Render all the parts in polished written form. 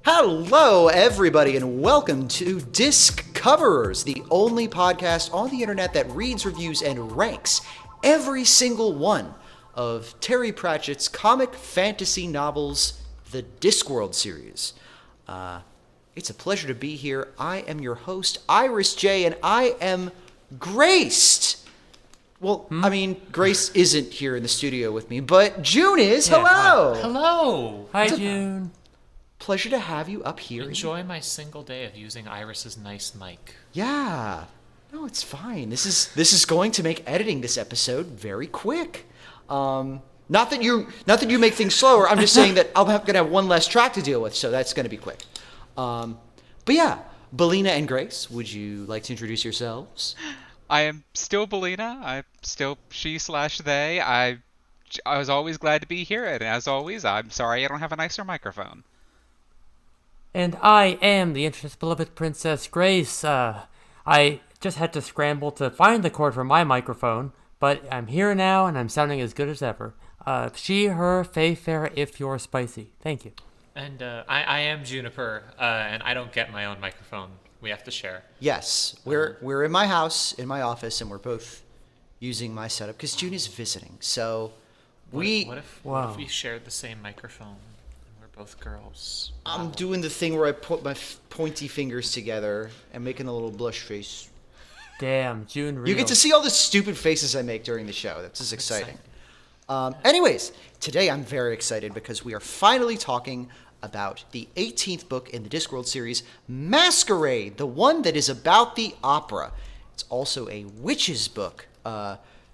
Hello, everybody, and welcome to Disc Coverers, the only podcast on the internet that reads, reviews, and ranks every single one of Terry Pratchett's comic fantasy novels, the Discworld series. It's a pleasure to be here. I am your host, Iris J, and I am graced. Well, I mean, Grace isn't here in the studio with me, but June is. Yeah, hello! Hi. Hello! Hi, June. Pleasure to have you up here. Enjoy my single day of using Iris's nice mic. Yeah. No, it's fine. This is going to make editing this episode very quick. Not that you make things slower. I'm just saying that I'm going to have one less track to deal with, so that's going to be quick. But yeah, Belina and Grace, would you like to introduce yourselves? I am still Belina. I'm still she/they. I was always glad to be here, and as always, I'm sorry I don't have a nicer microphone. And I am the Interest Beloved Princess Grace. I just had to scramble to find the cord for my microphone, but I'm here now and I'm sounding as good as ever. She, her, fey, fair, if you're spicy. Thank you. And I am Juniper, and I don't get my own microphone. We have to share. Yes, we're in my house, in my office, and we're both using my setup because June is visiting. So What if we shared the same microphone? Both girls. I'm doing the thing where I put my pointy fingers together and making a little blush face. Damn, June real. You get to see all the stupid faces I make during the show. That's just exciting. Anyways, today I'm very excited because we are finally talking about the 18th book in the Discworld series, Maskerade, the one that is about the opera. It's also a witch's book.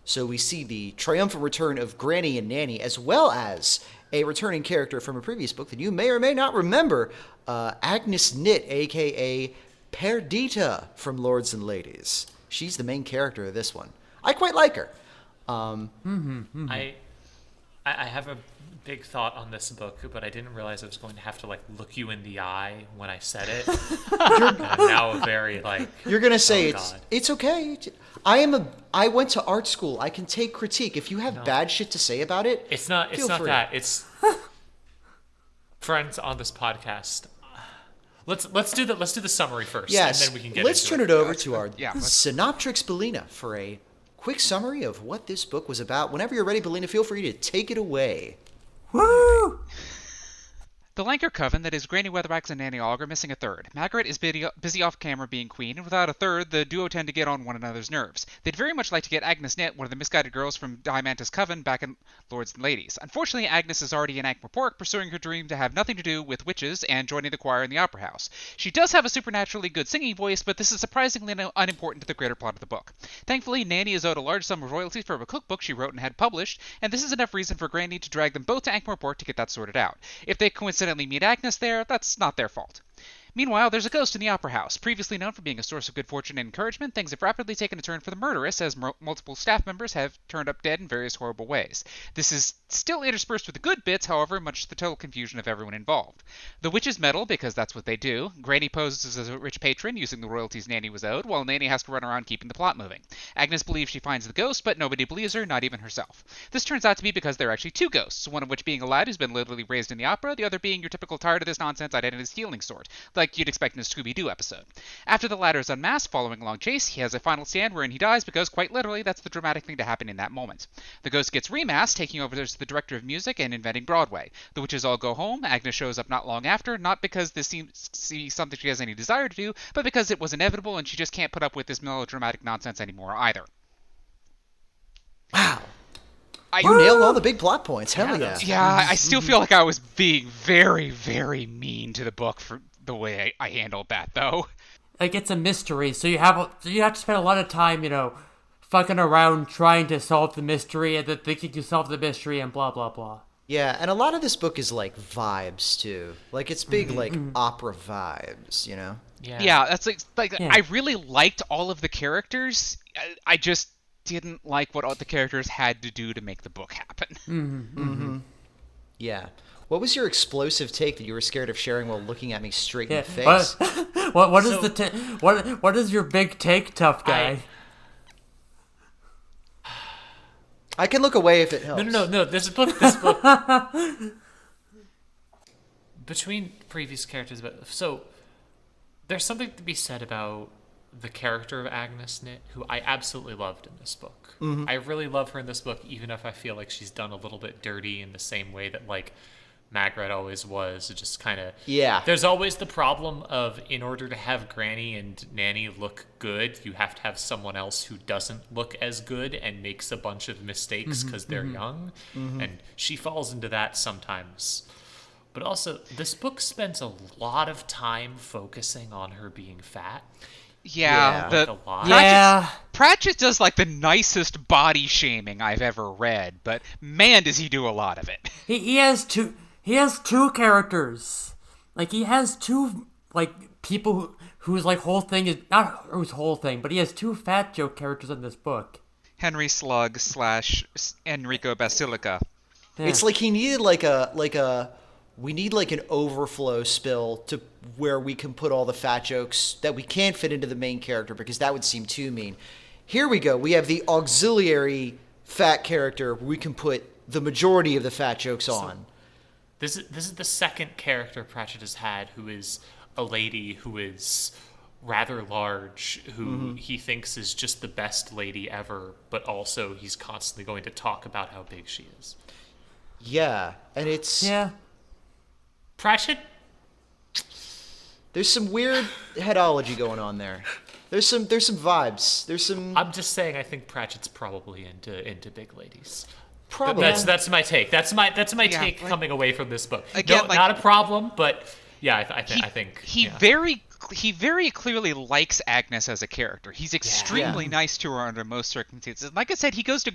So we see the triumphant return of Granny and Nanny, as well as a returning character from a previous book that you may or may not remember, Agnes Knit, a.k.a. Perdita from Lords and Ladies. She's the main character of this one. I quite like her. I have a big thought on this book, but I didn't realize I was going to have to look you in the eye when I said it. I'm now very You're gonna say God. It's okay. I went to art school. I can take critique. If you have bad shit to say about it, It's not free. that. It's friends on this podcast. Let's do the summary first, Yes. and then we can get Let's into turn it. it over to our Yeah. Synoptrix Belina for a quick summary of what this book was about. Whenever you're ready, Belina, feel free to take it away. Woo! The Lanker Coven, that is Granny Weatherwax and Nanny Ogg, are missing a third. Margaret is busy off camera being queen, and without a third, the duo tend to get on one another's nerves. They'd very much like to get Agnes Knit, one of the misguided girls from Diamantis Coven, back in Lords and Ladies. Unfortunately, Agnes is already in Ankh-Morpork, pursuing her dream to have nothing to do with witches and joining the choir in the opera house. She does have a supernaturally good singing voice, but this is surprisingly unimportant to the greater plot of the book. Thankfully, Nanny is owed a large sum of royalties for a cookbook she wrote and had published, and this is enough reason for Granny to drag them both to Ankh-Morpork to get that sorted out. If they coincidentally meet Agnes there, that's not their fault. Meanwhile, there's a ghost in the opera house. Previously known for being a source of good fortune and encouragement, things have rapidly taken a turn for the murderous, as multiple staff members have turned up dead in various horrible ways. This is still interspersed with the good bits, however, much to the total confusion of everyone involved. The witches meddle, because that's what they do. Granny poses as a rich patron, using the royalties Nanny was owed, while Nanny has to run around keeping the plot moving. Agnes believes she finds the ghost, but nobody believes her, not even herself. This turns out to be because there are actually two ghosts, one of which being a lad who's been literally raised in the opera, the other being your typical tired of this nonsense identity stealing sort, like you'd expect in a Scooby-Doo episode. After the latter is unmasked following a long chase, he has a final stand wherein he dies because, quite literally, that's the dramatic thing to happen in that moment. The ghost gets remasked, taking over as the director of music and inventing Broadway. The witches all go home. Agnes shows up not long after, not because this seems to be something she has any desire to do, but because it was inevitable and she just can't put up with this melodramatic nonsense anymore either. Wow. You nailed all the big plot points. Hell yeah. Yeah, I still feel like I was being very, very mean to the book for the way I handled that, though. It's a mystery, so you have to spend a lot of time, fucking around trying to solve the mystery and then thinking you solve the mystery and blah, blah, blah. Yeah, and a lot of this book is vibes too. It's big opera vibes, Yeah, that's Yeah. I really liked all of the characters. I just didn't like what all the characters had to do to make the book happen. Yeah. What was your explosive take that you were scared of sharing while looking at me straight in the face? What is your big take, tough guy? I can look away if it helps. No. This book. between previous characters, but so there's something to be said about the character of Agnes Nitt, who I absolutely loved in this book. I really love her in this book, even if I feel like she's done a little bit dirty in the same way that like Margaret always was. It just kind of There's always the problem of, in order to have Granny and Nanny look good, you have to have someone else who doesn't look as good and makes a bunch of mistakes because they're young, and she falls into that sometimes. But also, this book spends a lot of time focusing on her being fat. Yeah, like a lot. Pratchett does like the nicest body shaming I've ever read, but man, does he do a lot of it. He has two characters. Like, he has two, like, people whose, like, whole thing is, not whose whole thing, but he has two fat joke characters in this book. Henry Slug / Enrico Basilica. Yeah. It's like he needed we need like an overflow spill to where we can put all the fat jokes that we can't fit into the main character, because that would seem too mean. Here we go. We have the auxiliary fat character where we can put the majority of the fat jokes on. This is the second character Pratchett has had who is a lady who is rather large, who he thinks is just the best lady ever, but also he's constantly going to talk about how big she is. Yeah, and it's... Yeah. Pratchett? There's some weird headology going on there. There's some vibes. There's some... I'm just saying, I think Pratchett's probably into big ladies. Probably. That's my take. That's my take coming away from this book. Again, not a problem, but yeah, I think he very clearly likes Agnes as a character. He's extremely nice to her under most circumstances. Like I said, he goes to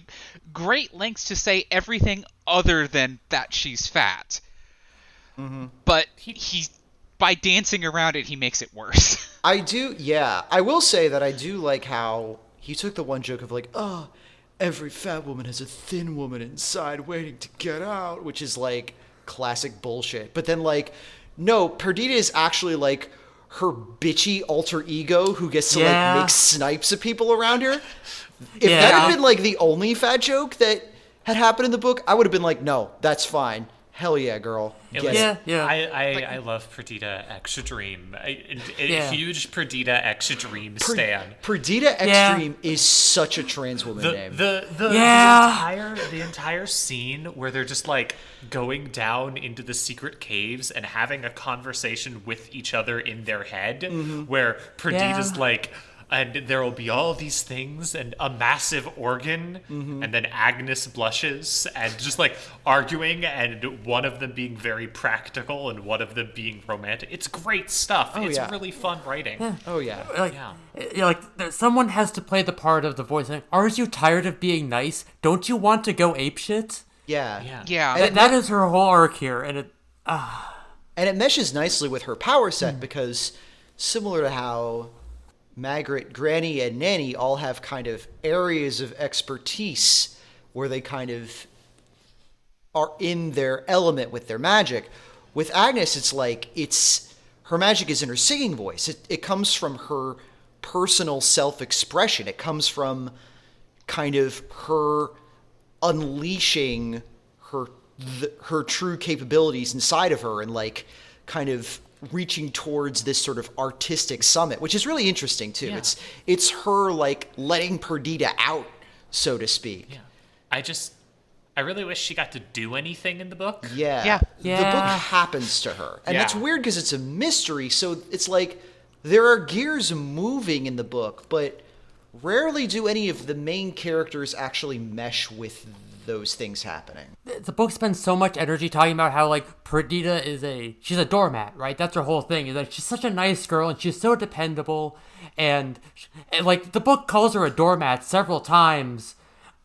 great lengths to say everything other than that she's fat. But he's, by dancing around it, he makes it worse. I do, yeah. I will say that I do like how he took the one joke of like, oh, every fat woman has a thin woman inside waiting to get out, which is like classic bullshit. But then like, no, Perdita is actually like her bitchy alter ego who gets to like make snipes of people around her. If that had been like the only fat joke that had happened in the book, I would have been like, no, that's fine. Hell yeah, girl. I love Perdita X Dream. A huge Perdita X Dream stan. Perdita X Dream is such a trans woman name. The entire scene where they're just like going down into the secret caves and having a conversation with each other in their head, where Perdita's like, and there will be all these things and a massive organ, and then Agnes blushes and just like arguing, and one of them being very practical and one of them being romantic. It's great stuff. It's really fun writing. Yeah. Oh yeah. Like someone has to play the part of the voice. Like, aren't you tired of being nice? Don't you want to go apeshit? Yeah. And that is her whole arc here, and it. And it meshes nicely with her power set because, similar to how Margaret, Granny, and Nanny all have kind of areas of expertise where they kind of are in their element with their magic. With Agnes, it's like her magic is in her singing voice. It comes from her personal self-expression. It comes from kind of her unleashing her true capabilities inside of her and like kind of reaching towards this sort of artistic summit, which is really interesting too. Yeah. It's her like letting Perdita out, so to speak. Yeah. I really wish she got to do anything in the book. Yeah. The book happens to her. And that's weird because it's a mystery, so it's like there are gears moving in the book, but rarely do any of the main characters actually mesh with those things happening. The book spends so much energy talking about how like Perdita she's a doormat, right? That's her whole thing. Is like she's such a nice girl and she's so dependable, and like the book calls her a doormat several times,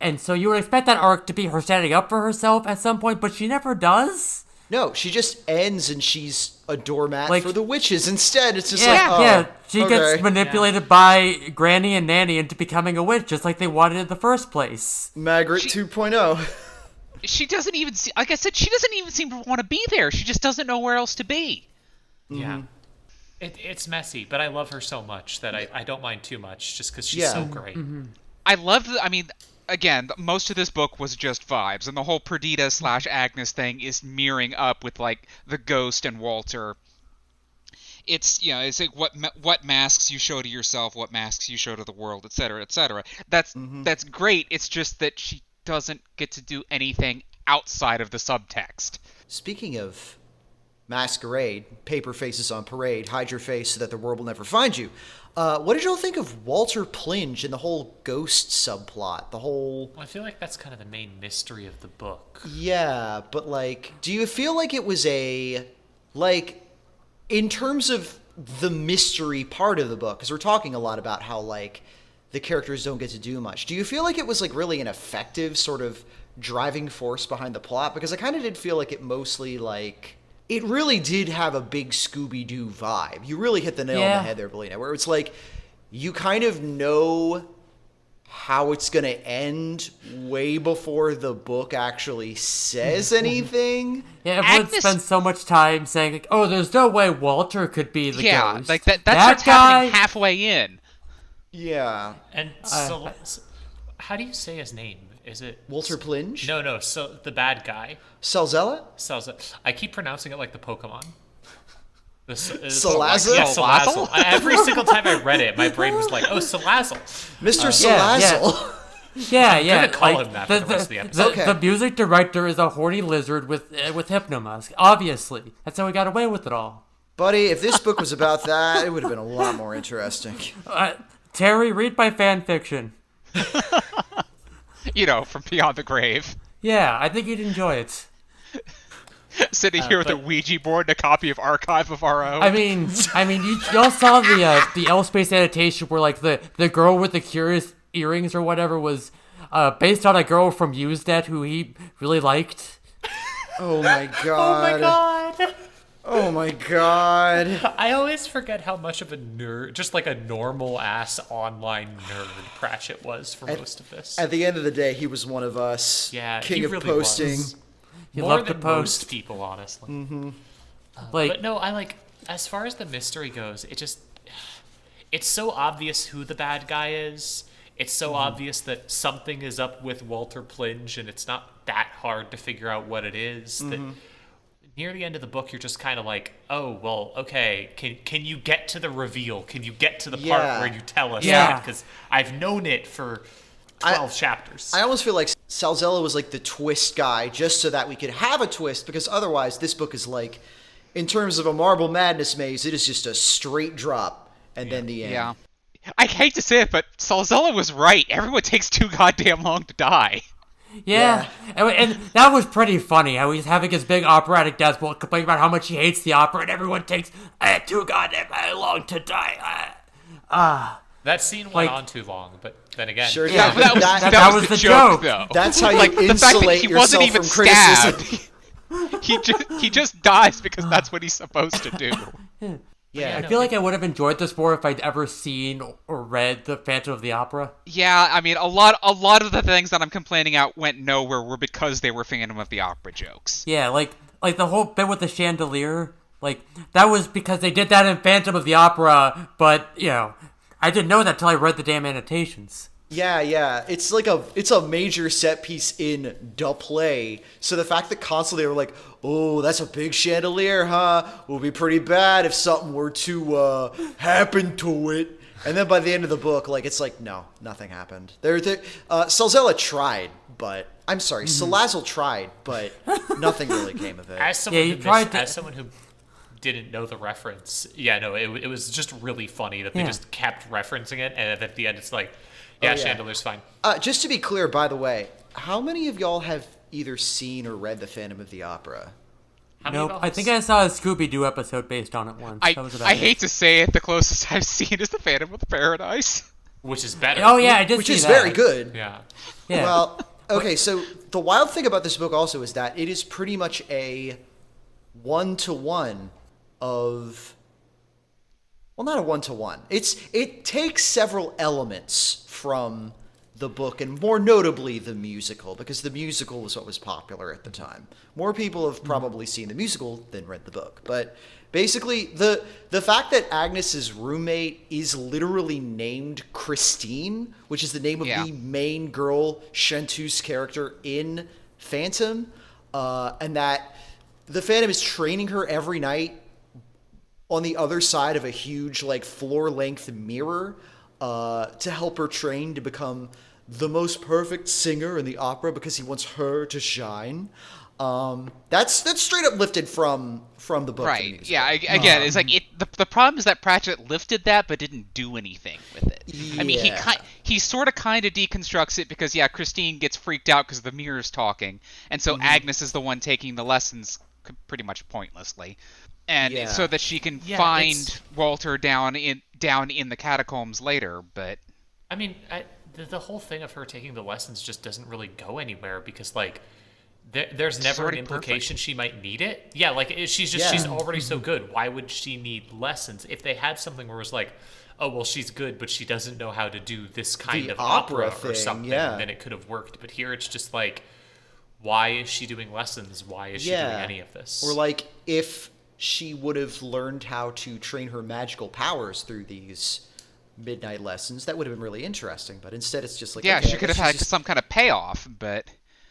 and so you would expect that arc to be her standing up for herself at some point, but she never does. No, she just ends and she's a doormat like, for the witches instead. It's just she gets manipulated by Granny and Nanny into becoming a witch, just like they wanted in the first place. Margaret 2.0. She doesn't even, like I said, she doesn't even seem to want to be there. She just doesn't know where else to be. Yeah. It's messy, but I love her so much that I don't mind too much just because she's so great. I love again, most of this book was just vibes, and the whole Perdita / Agnes thing is mirroring up with like the Ghost and Walter. It's it's like what masks you show to yourself, what masks you show to the world, etc., etc. That's great. It's just that she doesn't get to do anything outside of the subtext. Speaking of Maskerade, paper faces on parade, hide your face so that the world will never find you. What did y'all think of Walter Plinge and the whole ghost subplot? Well, I feel like that's kind of the main mystery of the book. Yeah, but like, do you feel like it was in terms of the mystery part of the book, because we're talking a lot about how like the characters don't get to do much. Do you feel like it was like really an effective sort of driving force behind the plot? Because I kind of did feel like it mostly like it really did have a big Scooby-Doo vibe. You really hit the nail on the head there, Belina, where it's like you kind of know how it's going to end way before the book actually says anything. Yeah, everyone spends so much time saying, like, oh, there's no way Walter could be the ghost. Yeah, like that's what's happening halfway in. Yeah. And how do you say his name? Is it Walter Plinge? No. So the bad guy. Salzella? I keep pronouncing it like the Pokemon. Salazzle? Yeah, Salazzle. Every single time I read it, my brain was like, "Oh, Salazzle, Mr. Salazzle." Yeah. I'm gonna call him that for the rest of the episode. The music director is a horny lizard with hypnomusk. Obviously, that's how we got away with it all. Buddy, if this book was about that, it would have been a lot more interesting. Terry, read my fan fiction. From Beyond the Grave. Yeah, I think you'd enjoy it. Sitting here with a Ouija board and a copy of Archive of Our Own. I mean, y'all saw the L Space annotation where like the girl with the curious earrings or whatever was based on a girl from Usenet who he really liked. Oh my god. Oh my god. I always forget how much of a nerd, just like a normal ass online nerd Pratchett was for most of this. At the end of the day, he was one of us. Yeah, king he of really posting. Was. You More love than to post. most people, honestly. Mm-hmm. But no, I like, as far as the mystery goes, it's so obvious who the bad guy is. It's so obvious that something is up with Walter Plinge, and it's not that hard to figure out what it is. That near the end of the book, you're just kind of like, oh, well, okay, can you get to the reveal? Can you get to the part where you tell us that? Because I've known it for 12 chapters. I almost feel like Salzella was like the twist guy just so that we could have a twist, because otherwise this book is like, in terms of a Marble Madness maze, it is just a straight drop and then the end. Yeah. I hate to say it, but Salzella was right. Everyone takes too goddamn long to die. Yeah. And that was pretty funny, how he's having his big operatic death while complaining about how much he hates the opera, and everyone takes too goddamn long to die. That scene went on too long, but then again... Sure, Yeah, yeah. that was the joke, though. That's how you like, insulate the fact that he yourself wasn't even from criticism. stabbed. he just dies because that's what he's supposed to do. Yeah, I feel like I would have enjoyed this more if I'd ever seen or read The Phantom of the Opera. Yeah, I mean, a lot of the things that I'm complaining out went nowhere were because they were Phantom of the Opera jokes. Yeah, like the whole bit with the chandelier, like that was because they did that in Phantom of the Opera, but I didn't know that till I read the damn annotations. Yeah. It's like a major set piece in the play. So the fact that constantly they were like, oh, that's a big chandelier, huh? Will be pretty bad if something were to happen to it. And then by the end of the book, like it's like, no, nothing happened. Salzella tried, but I'm sorry, Salazzle tried, but nothing really came of it. As someone who didn't know the reference, it was just really funny that they just kept referencing it, and at the end it's like, chandelier's fine. Just to be clear, by the way, how many of y'all have either seen or read The Phantom of the Opera? Nope. I think I saw a Scooby-Doo episode based on it once. I hate to say it, the closest I've seen is The Phantom of the Paradise. Which is better. Oh, yeah, I did Which see is that. very good. Yeah. Well, okay, so the wild thing about this book also is that it is pretty much a one-to-one of... Well, not a one-to-one. It takes several elements from the book, and more notably the musical, because the musical was what was popular at the time. More people have probably seen the musical than read the book. But basically, the fact that Agnes's roommate is literally named Christine, which is the name of the main girl, Chanteuse character in Phantom, and that the Phantom is training her every night on the other side of a huge, like, floor-length mirror to help her train to become the most perfect singer in the opera because he wants her to shine. That's straight up lifted from the book. Right. Yeah. Again, it's like the problem is that Pratchett lifted that but didn't do anything with it. Yeah. I mean, he sort of kind of deconstructs it because Christine gets freaked out because the mirror's talking, and so Agnes is the one taking the lessons pretty much pointlessly, and so that she can find Walter down in the catacombs later. But I mean, the whole thing of her taking the lessons just doesn't really go anywhere because, like, there's never an implication she might need it. Yeah, like, she's already so good. Why would she need lessons? If they had something where it was like, oh, well, she's good, but she doesn't know how to do this kind of opera thing, or something, then it could have worked. But here it's just like, why is she doing lessons? Why is she doing any of this? Or, like, if she would have learned how to train her magical powers through these midnight lessons, that would have been really interesting. But instead it's just like, she could have had some kind of payoff, but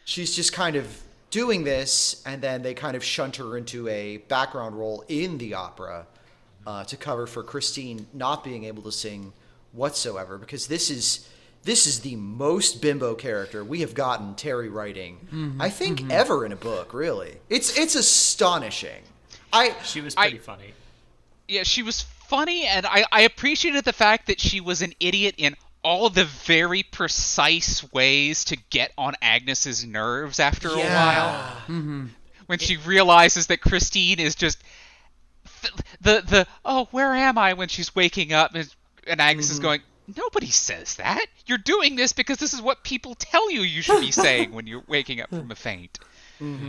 she's just kind of doing this, and then they kind of shunt her into a background role in the opera to cover for Christine not being able to sing whatsoever, because this is the most bimbo character we have gotten Terry writing, I think, ever in a book, really. It's astonishing. She was pretty funny. Yeah, she was funny, and I appreciated the fact that she was an idiot in all the very precise ways to get on Agnes's nerves after a while. When she realizes that Christine is just oh, where am I, when she's waking up, and Agnes is going, nobody says that. You're doing this because this is what people tell you should be saying when you're waking up from a faint.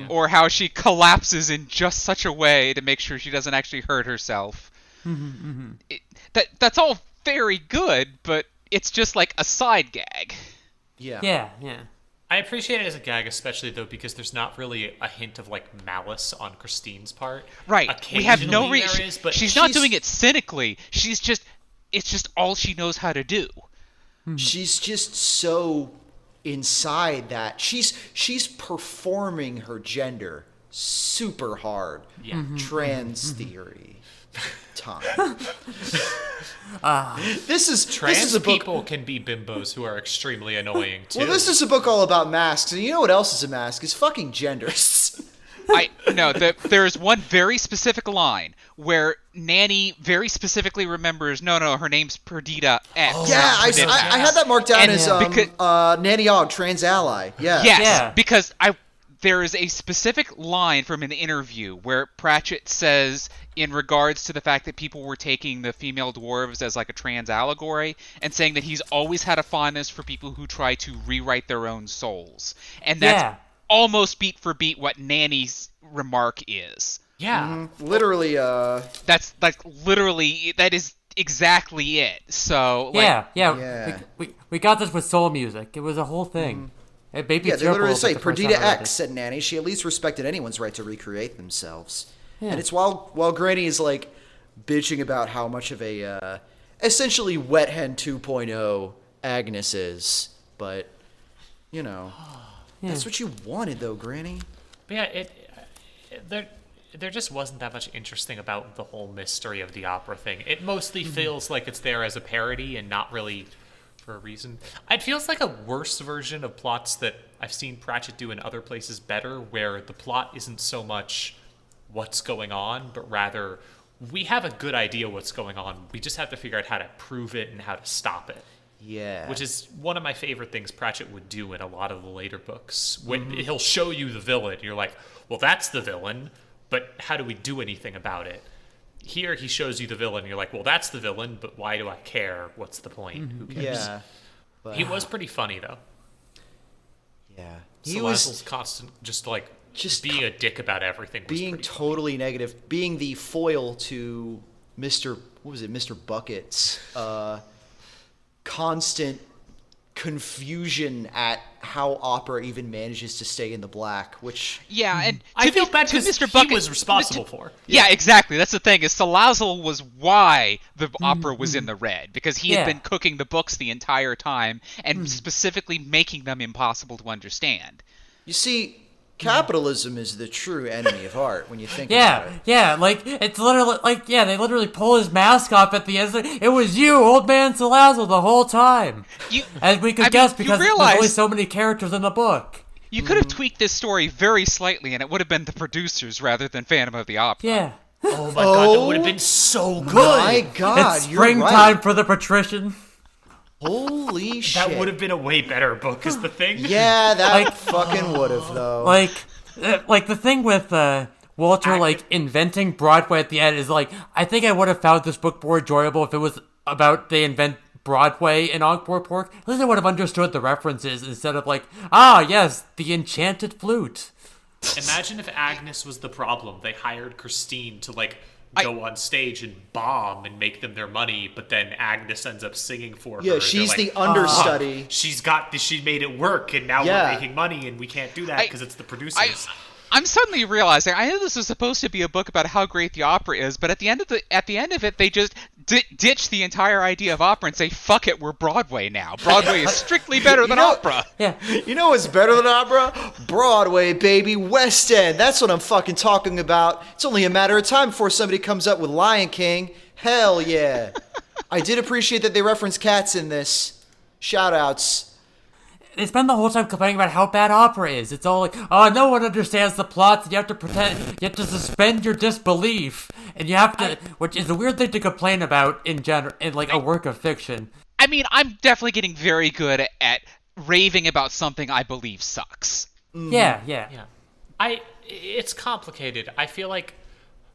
Or how she collapses in just such a way to make sure she doesn't actually hurt herself. That's all very good, but it's just like a side gag. Yeah. I appreciate it as a gag, especially, though, because there's not really a hint of, like, malice on Christine's part. Right. We have no reason. She's not doing it cynically. It's just all she knows how to do. She's just so inside that she's performing her gender super hard. Trans theory time. This is a book. People can be bimbos who are extremely annoying too. Well, this is a book all about masks, and you know what else is a mask? Is fucking genders. There is one very specific line where Nanny very specifically remembers, no, her name's Perdita X. I had that marked down as Nanny Ogg, trans ally. Because there is a specific line from an interview where Pratchett says, in regards to the fact that people were taking the female dwarves as like a trans allegory, and saying that he's always had a fondness for people who try to rewrite their own souls. And that's almost beat for beat what Nanny's remark is. Literally, that's like literally, that is exactly it. So we got this with soul music. It was a whole thing. They literally say Perdita X, said Nanny. She at least respected anyone's right to recreate themselves. And it's while Granny is like bitching about how much of a essentially wet hen 2.0 Agnes is, but that's what you wanted, though, Granny. But there just wasn't that much interesting about the whole mystery of the opera thing. It mostly feels like it's there as a parody and not really for a reason. It feels like a worse version of plots that I've seen Pratchett do in other places better, where the plot isn't so much what's going on, but rather we have a good idea what's going on. We just have to figure out how to prove it and how to stop it. Yeah. Which is one of my favorite things Pratchett would do in a lot of the later books. When he'll show you the villain, you're like, well, that's the villain, but how do we do anything about it? Here he shows you the villain, you're like, well, that's the villain, but why do I care? What's the point? Who cares? But he was pretty funny, though. Yeah. He was constant, just being a dick about everything. Being totally negative, being the foil to Mr. Bucket's constant confusion at how opera even manages to stay in the black, which and I feel bad because Mr. he Bucket was responsible for. Yeah, exactly. That's the thing, is Salazzle was why the opera was in the red, because he had been cooking the books the entire time and specifically making them impossible to understand. you see, capitalism is the true enemy of art when you think about it. Yeah, like, it's literally, like, they literally pull his mask off at the end. It was you, old man Salazzle, the whole time. As we could guess, because there's only so many characters in the book. You could have tweaked this story very slightly, and it would have been the producers rather than Phantom of the Opera. Yeah. Oh my god, that would have been so good. My God, It's you're right. springtime for the patrician. Holy shit. That would have been a way better book, is the thing. Yeah, that fucking would have, though. Like the thing with Walter inventing Broadway at the end is I think I would have found this book more enjoyable if it was about they invent Broadway in Ankh-Morpork. At least I would have understood the references instead of yes, the enchanted flute. Imagine if Agnes was the problem. They hired Christine to go on stage and bomb and make them their money, but then Agnes ends up singing for her. Yeah, she's the understudy. She made it work, and now we're making money, and we can't do that because it's the producers. I'm suddenly realizing I know this was supposed to be a book about how great the opera is, but at the end of it, they just ditch the entire idea of opera and say, "Fuck it, we're Broadway now. Broadway is strictly better than opera." Yeah. You know what's better than opera? Broadway, baby, West End. That's what I'm fucking talking about. It's only a matter of time before somebody comes up with Lion King. Hell yeah. I did appreciate that they referenced cats in this. Shout outs. They spend the whole time complaining about how bad opera is. It's all no one understands the plots, and you have to pretend, you have to suspend your disbelief, and you have to, which is a weird thing to complain about in general, in a work of fiction. I mean, I'm definitely getting very good at raving about something I believe sucks. Yeah. It's complicated. I feel like,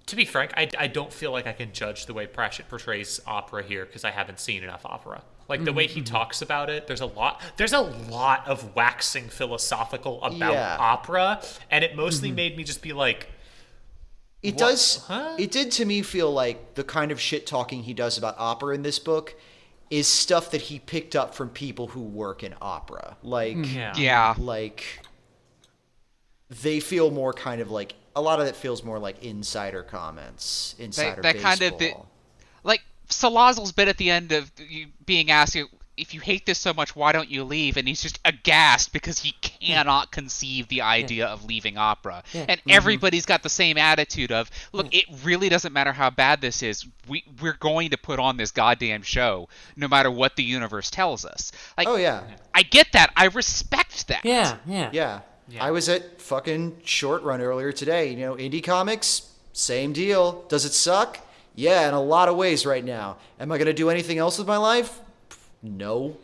to be frank, I don't feel like I can judge the way Pratchett portrays opera here because I haven't seen enough opera. The way he talks about it, there's a lot of waxing philosophical about opera, and it mostly made me just be like, it did to me feel like the kind of shit talking he does about opera in this book is stuff that he picked up from people who work in opera. They feel more kind of a lot of it feels more like insider comments, insider baseball. Kind of Salazzle's bit at the end of being asked, if you hate this so much, why don't you leave? And he's just aghast because he cannot conceive the idea of leaving opera. Yeah. And everybody's got the same attitude of, look, it really doesn't matter how bad this is. We're going to put on this goddamn show no matter what the universe tells us. I get that. I respect that. Yeah. I was at fucking Short Run earlier today. Indie comics, same deal. Does it suck? Yeah, in a lot of ways right now. Am I going to do anything else with my life? No.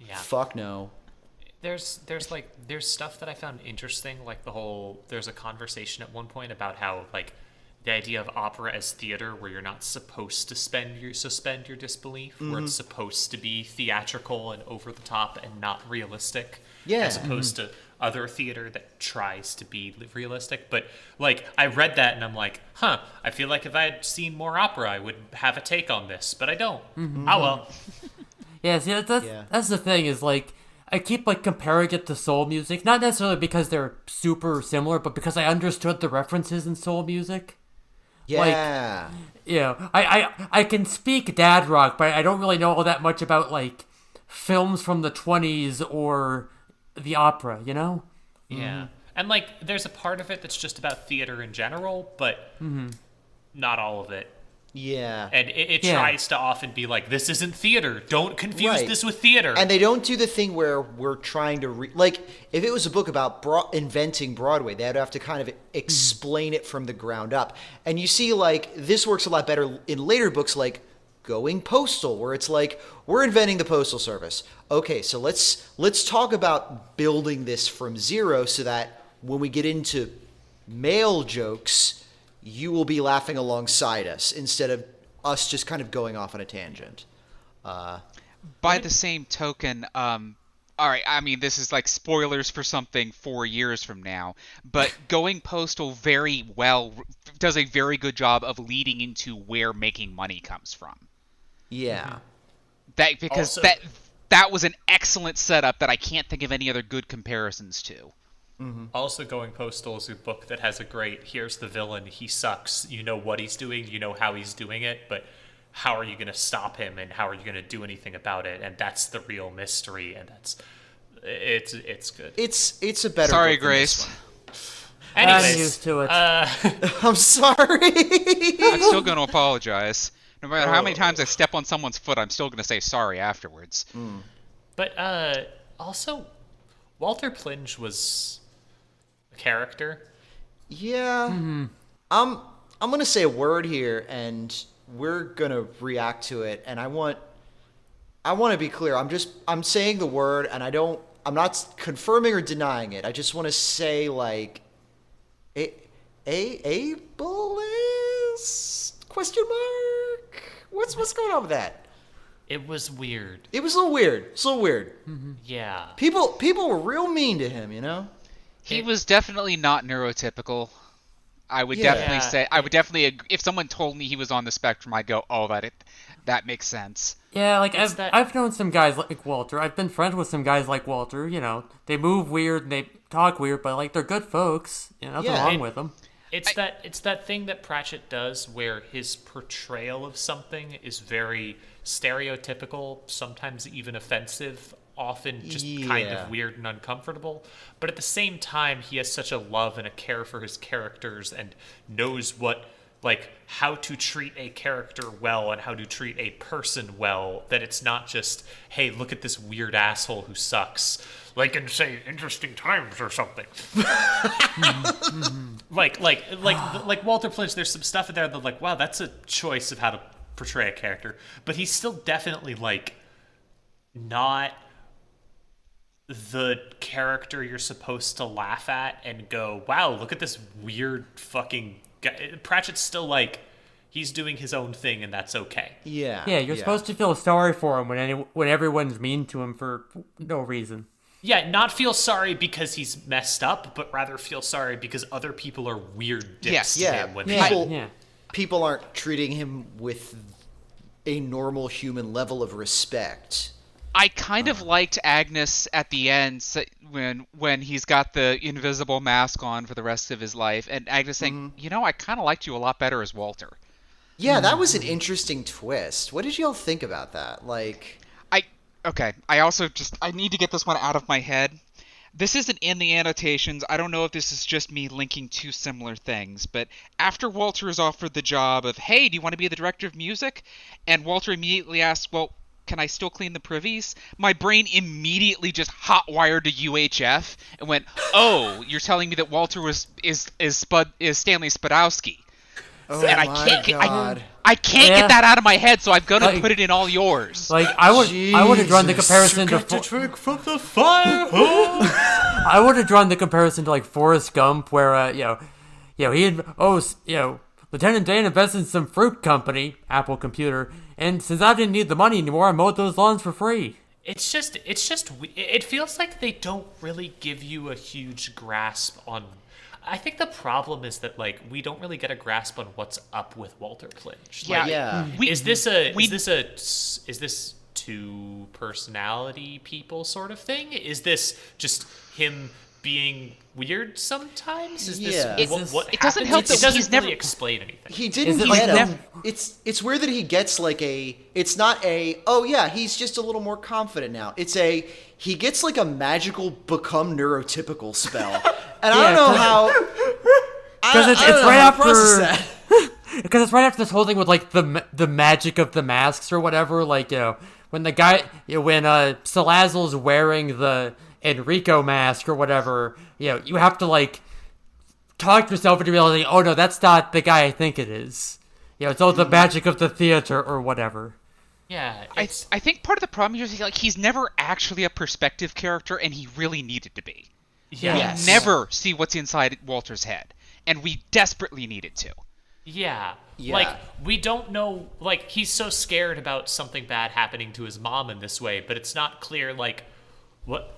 Yeah. Fuck no. There's stuff that I found interesting, there's a conversation at one point about how the idea of opera as theater where you're not supposed to suspend your disbelief, where it's supposed to be theatrical and over the top and not realistic, as opposed to other theater that tries to be realistic. But I read that and I'm like, I feel like if I had seen more opera I would have a take on this, but I don't. Oh well. Yeah, see, that's the thing is I keep comparing it to soul music, not necessarily because they're super similar, but because I understood the references in soul music. Yeah. I can speak dad rock, but I don't really know all that much about films from the 20s or the opera, Yeah. And there's a part of it that's just about theater in general, but not all of it. Yeah. And it tries to often be this isn't theater. Don't confuse this with theater. And they don't do the thing where we're trying to if it was a book about inventing Broadway, they'd have to kind of explain it from the ground up. And you see this works a lot better in later books Going Postal, where it's we're inventing the postal service. Okay, so let's talk about building this from zero so that when we get into mail jokes, you will be laughing alongside us instead of us just kind of going off on a tangent. By the same token, all right, I mean, this is spoilers for something 4 years from now, but Going Postal very well does a very good job of leading into where making money comes from. Yeah. Because that was an excellent setup that I can't think of any other good comparisons to. Also, Going Postal is a book that has a great, here's the villain, he sucks, you know what he's doing, you know how he's doing it, but how are you going to stop him, and how are you going to do anything about it? And that's the real mystery, and it's good. It's a better Sorry, book than this Grace. one. Anyways, I'm used to it. I'm sorry. I'm still going to apologize. No matter how many times I step on someone's foot, I'm still going to say sorry afterwards. But also, Walter Plinge was a character. Yeah. I'm gonna say a word here, and we're gonna react to it. And I want to be clear. I'm saying the word, and I'm not confirming or denying it. I just want to say like, ableist? Question mark? What's going on with that? It was weird. It was a little weird. It's a little weird. Yeah. People were real mean to him, you know? He was definitely not neurotypical. I would Yeah. definitely say, I would definitely agree. If someone told me he was on the spectrum, I'd go, oh, that makes sense. Yeah, like It's that- I've known some guys like Walter. I've been friends with some guys like Walter. You know, they move weird and they talk weird, but like they're good folks. You know, nothing Yeah. wrong with them. It's that thing that Pratchett does where his portrayal of something is very stereotypical, sometimes even offensive, often just kind Yeah. of weird and uncomfortable. But at the same time, he has such a love and a care for his characters and knows how to treat a character well and how to treat a person well, that it's not just, hey, look at this weird asshole who sucks, like in, say, Interesting Times or something. like Walter Plinge, there's some stuff in there that, like, wow, that's a choice of how to portray a character, but he's still definitely like not the character you're supposed to laugh at and go, wow, look at this weird fucking guy. Pratchett's still like, he's doing his own thing and that's okay. Yeah. Yeah, you're supposed to feel sorry for him when everyone's mean to him for no reason. Yeah, not feel sorry because he's messed up, but rather feel sorry because other people are weird dicks Yes. to Yeah. him when People aren't treating him with a normal human level of respect. I kind of liked Agnes at the end when he's got the invisible mask on for the rest of his life, and Agnes saying, I kind of liked you a lot better as Walter. Yeah, that was an interesting twist. What did y'all think about that? Like, I need to get this one out of my head. This isn't in the annotations. I don't know if this is just me linking two similar things, but after Walter is offered the job of, hey, do you want to be the director of music? And Walter immediately asks, well, can I still clean the privies? My brain immediately just hot-wired to UHF and went, oh, you're telling me that Walter is Stanley Spadowski. oh And my God. I can't Yeah. get that out of my head, so I've got to Like- put it in all yours. Like I would have drawn the Jesus. comparison to drink from the fire hose. I would have drawn the comparison to like Forrest Gump, where he had Lieutenant Dan invested in some fruit company, Apple Computer, and since I didn't need the money anymore, I mowed those lawns for free. It feels like they don't really give you a huge grasp on. I think the problem is that, like, we don't really get a grasp on what's up with Walter Plinge. Yeah, Like, Yeah. is this two personality people sort of thing? Is this just him being weird sometimes? Is Yeah. this what It doesn't happens? help It that doesn't he's really never- explain anything. He didn't Is it get like him. It's weird that he gets like it's not oh yeah, he's just a little more confident now. He gets like a magical become neurotypical spell. And I don't know how. Because it's I don't know right how to after. process that. Because it's right after this whole thing with like the magic of the masks or whatever. Like when the guy when Salazzle's wearing the Enrico mask or whatever, you have to like talk yourself into realizing, oh no, that's not the guy I think it is. It's all the magic of the theater or whatever. Yeah, I think part of the problem here is he's never actually a perspective character, and he really needed to be. yes. We never see what's inside Walter's head, and we desperately needed to. Yeah. Yeah. Like, we don't know, like, he's so scared about something bad happening to his mom in this way, but it's not clear, like,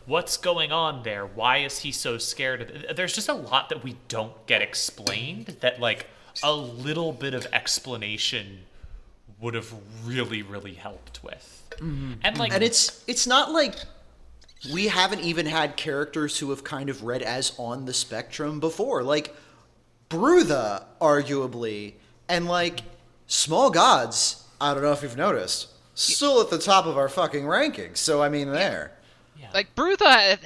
what's going on there? Why is he so scared? There's just a lot that we don't get explained that, like, a little bit of explanation would have really, really helped with. And like, And it's not like we haven't even had characters who have kind of read as on the spectrum before. Like Brutha, arguably, and like Small Gods, I don't know if you've noticed, still at the top of our fucking rankings. So I mean there. Like Brutha,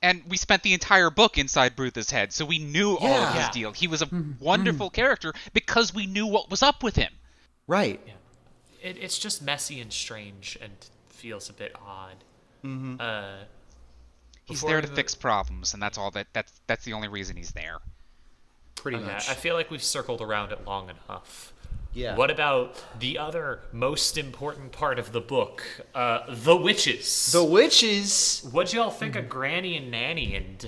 and we spent the entire book inside Brutha's head, so we knew all of his deal. He was a wonderful character because we knew what was up with him. Right. yeah. It's just messy and strange and feels a bit odd. He's Before there to the- fix problems, and that's all. That's the only reason he's there. Pretty Okay, much. I feel like we've circled around it long enough. Yeah. What about the other most important part of the book, the witches? The witches. What'd y'all think of Granny and Nanny and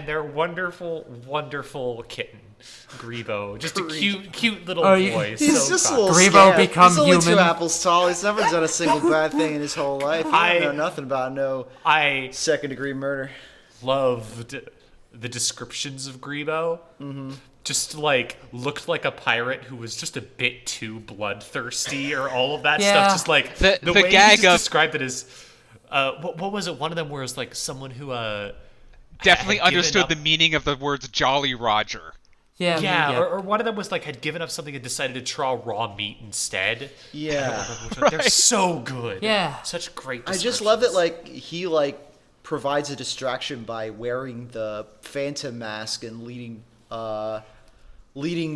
their wonderful, wonderful kitten, Grebo? Just a cute little Oh, boy. He's so just a fun. little Grebo scamp. become He's only 2 human. apples tall. He's never done a single bad thing in his whole life. He I- don't know nothing about no I second-degree murder. loved the descriptions of Grebo. Just like looked like a pirate who was just a bit too bloodthirsty, or all of that Yeah. stuff. Just like The way gag he just of- described it as what was it? One of them was like someone who Definitely had given understood up- the meaning of the words Jolly Roger. Yeah. Yeah, or one of them was like had given up something and decided to try raw meat instead. Yeah. They're so good. Yeah. Such great. I just love that, descriptions. like, he, like, provides a distraction by wearing the Phantom mask and leading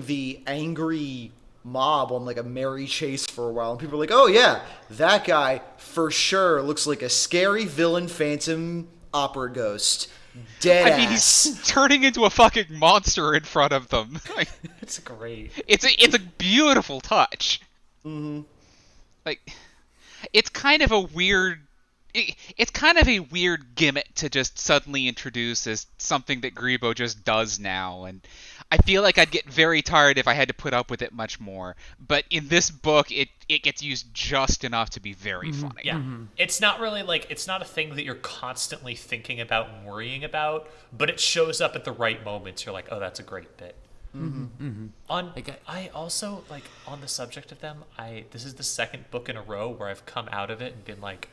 the angry mob on, like, a merry chase for a while. And people are like, oh, yeah, that guy for sure looks like a scary villain Phantom opera ghost. Dead I mean, ass. he's turning into a fucking monster in front of them. Like, It's great. it's a beautiful touch. Like, it's kind of a weird. It's kind of a weird gimmick to just suddenly introduce as something that Grebo just does now, and I feel like I'd get very tired if I had to put up with it much more. But in this book, it gets used just enough to be very funny. Yeah. It's not really like it's not a thing that you're constantly thinking about and worrying about, but it shows up at the right moments. You're like, oh, that's a great bit. I also like on the subject of them. This is the second book in a row where I've come out of it and been like,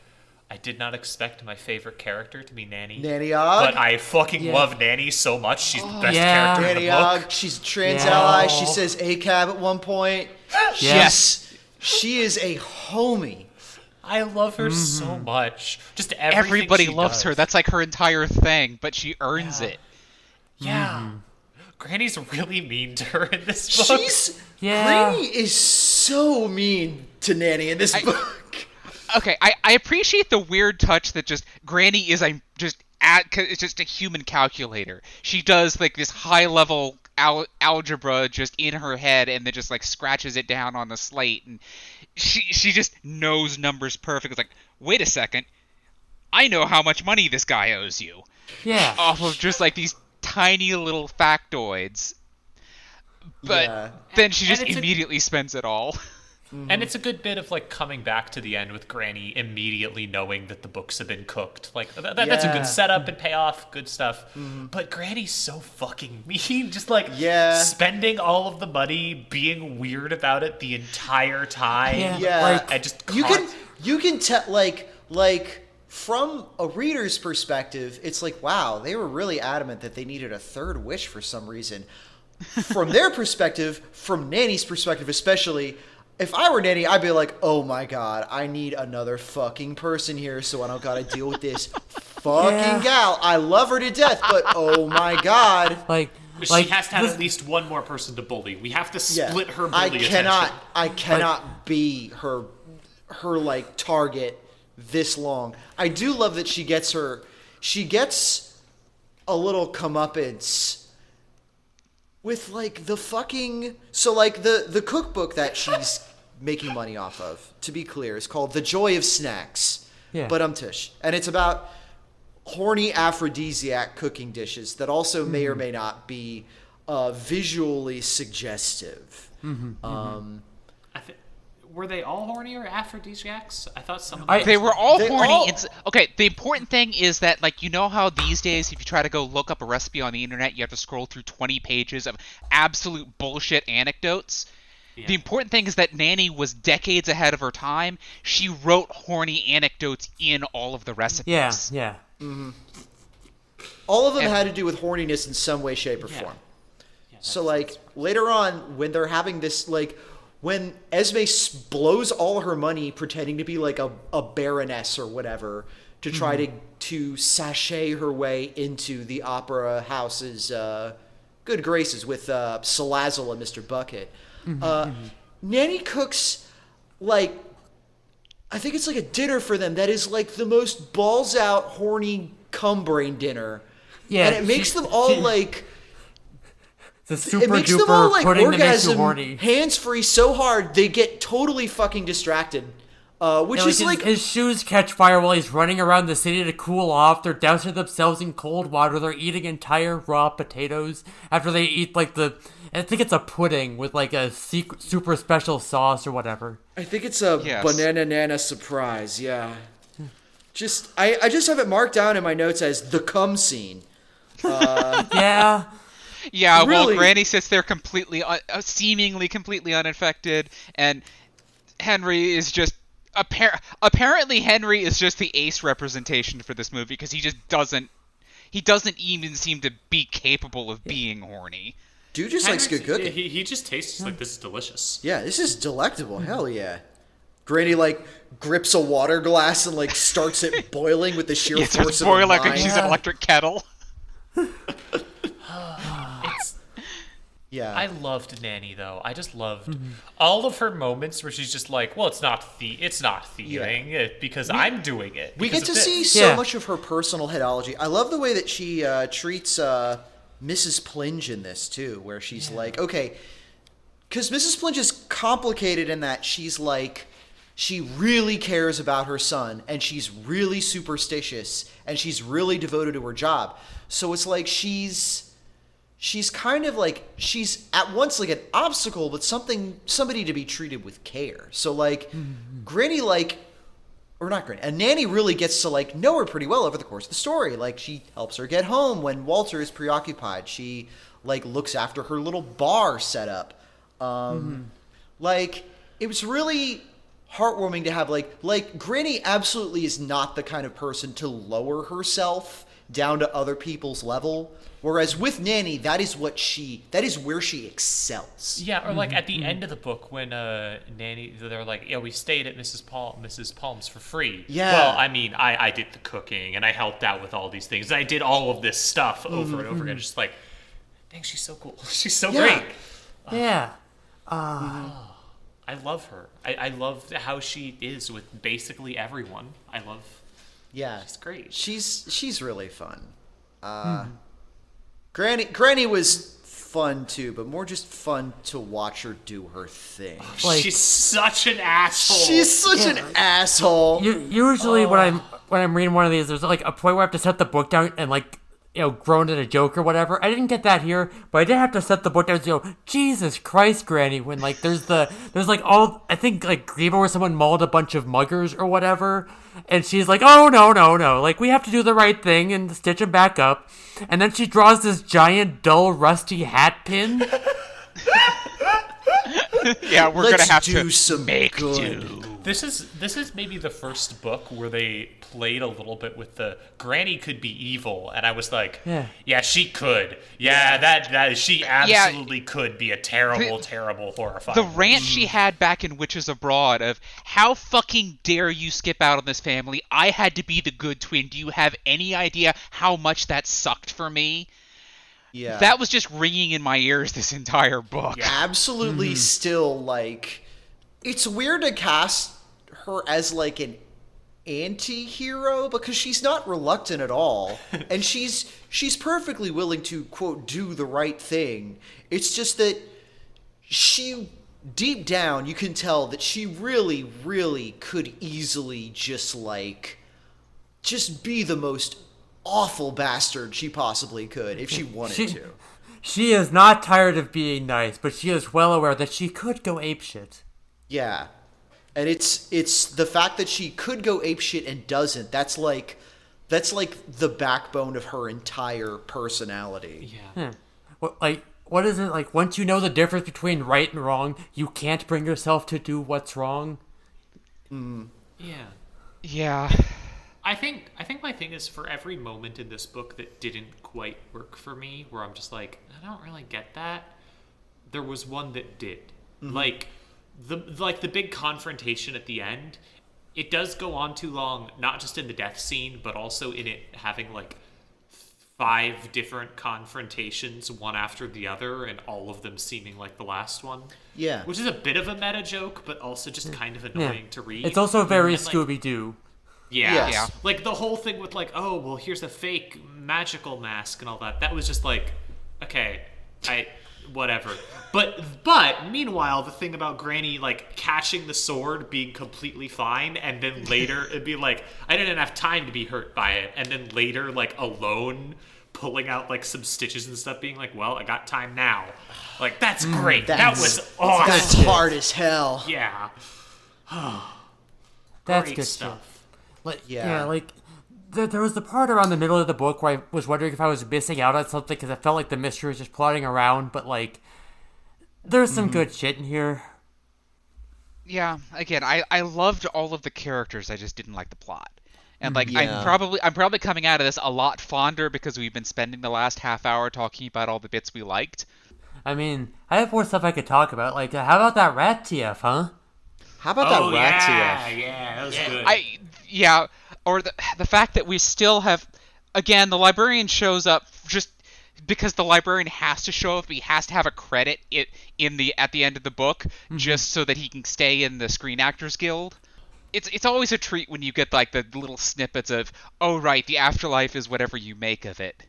I did not expect my favorite character to be Nanny. Nanny Ogg. But I fucking love Nanny so much. She's the best Yeah. character in Nanny the book. Ogg, she's a trans Yeah. ally. She says ACAB at one point. Yes. She is a homie. I love her so much. Just everything Everybody she loves does. her. That's like her entire thing, but she earns it. Yeah. Granny's really mean to her in this book. Yeah. Granny is so mean to Nanny in this book. Okay, I appreciate the weird touch that just Granny is it's just a human calculator. She does like this high level algebra just in her head, and then just like scratches it down on the slate, and she just knows numbers perfect. It's like, wait a second, I know how much money this guy owes you. Yeah. Off of just like these tiny little factoids. But Yeah. then she just And it's immediately spends it all. And it's a good bit of like coming back to the end with Granny immediately knowing that the books have been cooked. Like that's a Yeah. good setup and payoff, good stuff. But Granny's so fucking mean, just like spending all of the money, being weird about it the entire time. Yeah. Yeah. Like, I just You can tell, like from a reader's perspective, it's like, wow, they were really adamant that they needed a third wish for some reason. From their perspective, from Nanny's perspective especially, if I were Nanny, I'd be like, oh my god, I need another fucking person here so I don't gotta deal with this fucking gal. I love her to death, but oh my god. she has to have at least one more person to bully. We have to split her bully attention. I cannot be her like target this long. I do love that she gets a little comeuppance with like the fucking the cookbook that she's making money off of, to be clear, is called The Joy of Snacks. Yeah. But tish. And it's about horny aphrodisiac cooking dishes that also may or may not be visually suggestive. Were they all horny or aphrodisiacs? I thought some of them. They were all They horny. all- Okay, the important thing is that, like, you know how these days, if you try to go look up a recipe on the internet, you have to scroll through 20 pages of absolute bullshit anecdotes? The important thing is that Nanny was decades ahead of her time. She wrote horny anecdotes in all of the recipes. Yeah. All of them had to do with horniness in some way, shape, or form. So, like, later on, when they're having this, like, when Esme blows all her money pretending to be, like, a baroness or whatever to try to sashay her way into the opera house's good graces with Salazzle and Mr. Bucket. Nanny cooks, like, I think it's like a dinner for them that is, like, the most balls-out, horny cum-brain dinner. Yeah, and it makes them all, like... The super-duper pudding that makes you horny. Hands-free so hard, they get totally fucking distracted. Which is like... His shoes catch fire while he's running around the city to cool off. They're dousing themselves in cold water. They're eating entire raw potatoes after they eat, like, I think it's a pudding with, like, a super special sauce or whatever. I think it's a banana nana surprise, yeah. I just have it marked down in my notes as the cum scene. Yeah. Yeah, really? Well, Granny sits there completely, seemingly completely unaffected, and Henry is just... Apparently Henry is just the ace representation for this movie, because he just doesn't even seem to be capable of being horny. Dude just likes good cooking. He just tastes like this is delicious. Yeah, this is delectable. Hell yeah. Granny, like, grips a water glass and, like, starts it boiling with the sheer force of her mind. Like she's an electric kettle. Yeah. I loved Nanny though. I just loved all of her moments where she's just like, "Well, it's not thieving because I'm doing it." We get to see so much of her personal headology. I love the way that she treats Mrs. Plinge in this too, where she's like, okay, because Mrs. Plinge is complicated in that she's like, she really cares about her son, and she's really superstitious, and she's really devoted to her job. So it's like she's kind of like, she's at once like an obstacle, but somebody to be treated with care. So like, Granny, like, or not Granny, and Nanny really gets to like know her pretty well over the course of the story. Like, she helps her get home when Walter is preoccupied. She like looks after her little bar setup. Like, it was really heartwarming to have like Granny absolutely is not the kind of person to lower herself down to other people's level. Whereas with Nanny, that is where she excels. Yeah, or like at the end of the book when Nanny, they're like, "Yeah, we stayed at Mrs. Palm's for free." Yeah. Well, I mean, I did the cooking and I helped out with all these things. I did all of this stuff over and over again. Just like, dang, she's so cool. She's so great. Yeah. I love her. I love how she is with basically everyone. Yeah, she's great. She's really fun. Granny was fun too, but more just fun to watch her do her thing. Like, she's such an asshole. She's such an asshole. Usually when I'm reading one of these, there's like a point where I have to set the book down and like, you know, groan at a joke or whatever. I didn't get that here, but I did have to set the book down and go, Jesus Christ, Granny, when like there's like all, I think like Greba where someone mauled a bunch of muggers or whatever, and she's like, oh no, like we have to do the right thing and stitch them back up, and then she draws this giant dull rusty hat pin. Yeah, we're gonna have to some make good. do. This is maybe the first book where they played a little bit with the Granny could be evil, and I was like, yeah, she could. Yeah, that she absolutely could be a terrible, terrible, horrifying. The rant she had back in Witches Abroad of, how fucking dare you skip out on this family? I had to be the good twin. Do you have any idea how much that sucked for me? Yeah. That was just ringing in my ears this entire book. Yeah. Absolutely still, like, it's weird to cast her as, like, an anti-hero because she's not reluctant at all. And she's perfectly willing to, quote, do the right thing. It's just that she, deep down, you can tell that she really, really could easily just be the most awful bastard she possibly could if she wanted to. She is not tired of being nice, but she is well aware that she could go apeshit. Yeah. And it's the fact that she could go apeshit and doesn't. That's like the backbone of her entire personality. Yeah. Well, like what is it, like, once you know the difference between right and wrong, you can't bring yourself to do what's wrong? Yeah. Yeah. I think my thing is, for every moment in this book that didn't quite work for me, where I'm just like, I don't really get that, there was one that did. Like the big confrontation at the end, it does go on too long, not just in the death scene, but also in it having like 5 different confrontations, one after the other, and all of them seeming like the last one. Yeah. Which is a bit of a meta joke, but also just kind of annoying to read. It's also very And, like, Scooby-Doo. Yeah. Yes. Yeah. Like the whole thing with like, oh, well, here's a fake magical mask and all that. That was just like, okay, whatever. But meanwhile, the thing about Granny like catching the sword being completely fine, and then later it'd be like, I didn't have time to be hurt by it, and then later like alone pulling out like some stitches and stuff, being like, well, I got time now. Like that's great. That was awesome. That's hard as hell. Yeah. That's Great good stuff. Like, Yeah. like, there was the part around the middle of the book where I was wondering if I was missing out on something, because I felt like the mystery was just plodding around, but, like, there's some good shit in here. Yeah, again, I loved all of the characters, I just didn't like the plot. And like Yeah. I'm probably coming out of this a lot fonder because we've been spending the last half hour talking about all the bits we liked. I mean, I have more stuff I could talk about. Like, how about that rat TF, huh? How about that rat yeah, TF? yeah, that was good. Or the fact that we still have, again, the librarian shows up just because the librarian has to show up. He has to have a credit at the end of the book just so that he can stay in the Screen Actors Guild. It's always a treat when you get like the little snippets of, oh right, the afterlife is whatever you make of it.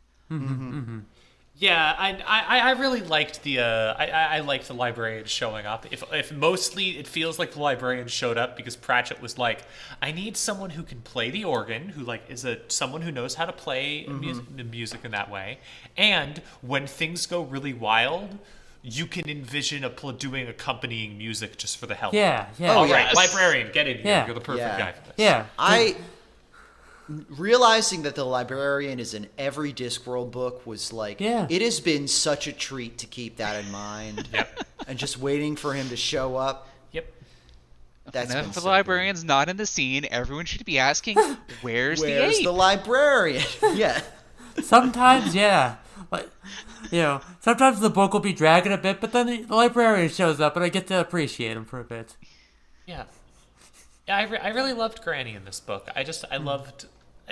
Yeah, I really liked I liked the librarian showing up. If mostly it feels like the librarian showed up because Pratchett was like, I need someone who can play the organ, who like is someone who knows how to play music in that way, and when things go really wild, you can envision doing accompanying music just for the hell. Yeah, yeah. All yes. right, librarian, get in here. Yeah. You're the perfect Yeah. guy for this. Yeah. Realizing that the librarian is in every Discworld book was like, Yeah. it has been such a treat to keep that in mind. Yep. And just waiting for him to show up. Yep. That's And been if the so librarian's not in the scene, everyone should be asking, where's good. the Where's ape? the librarian? Yeah. Sometimes, yeah. Like, sometimes the book will be dragging a bit, but then the librarian shows up, and I get to appreciate him for a bit. Yeah. I really loved Granny in this book. I loved...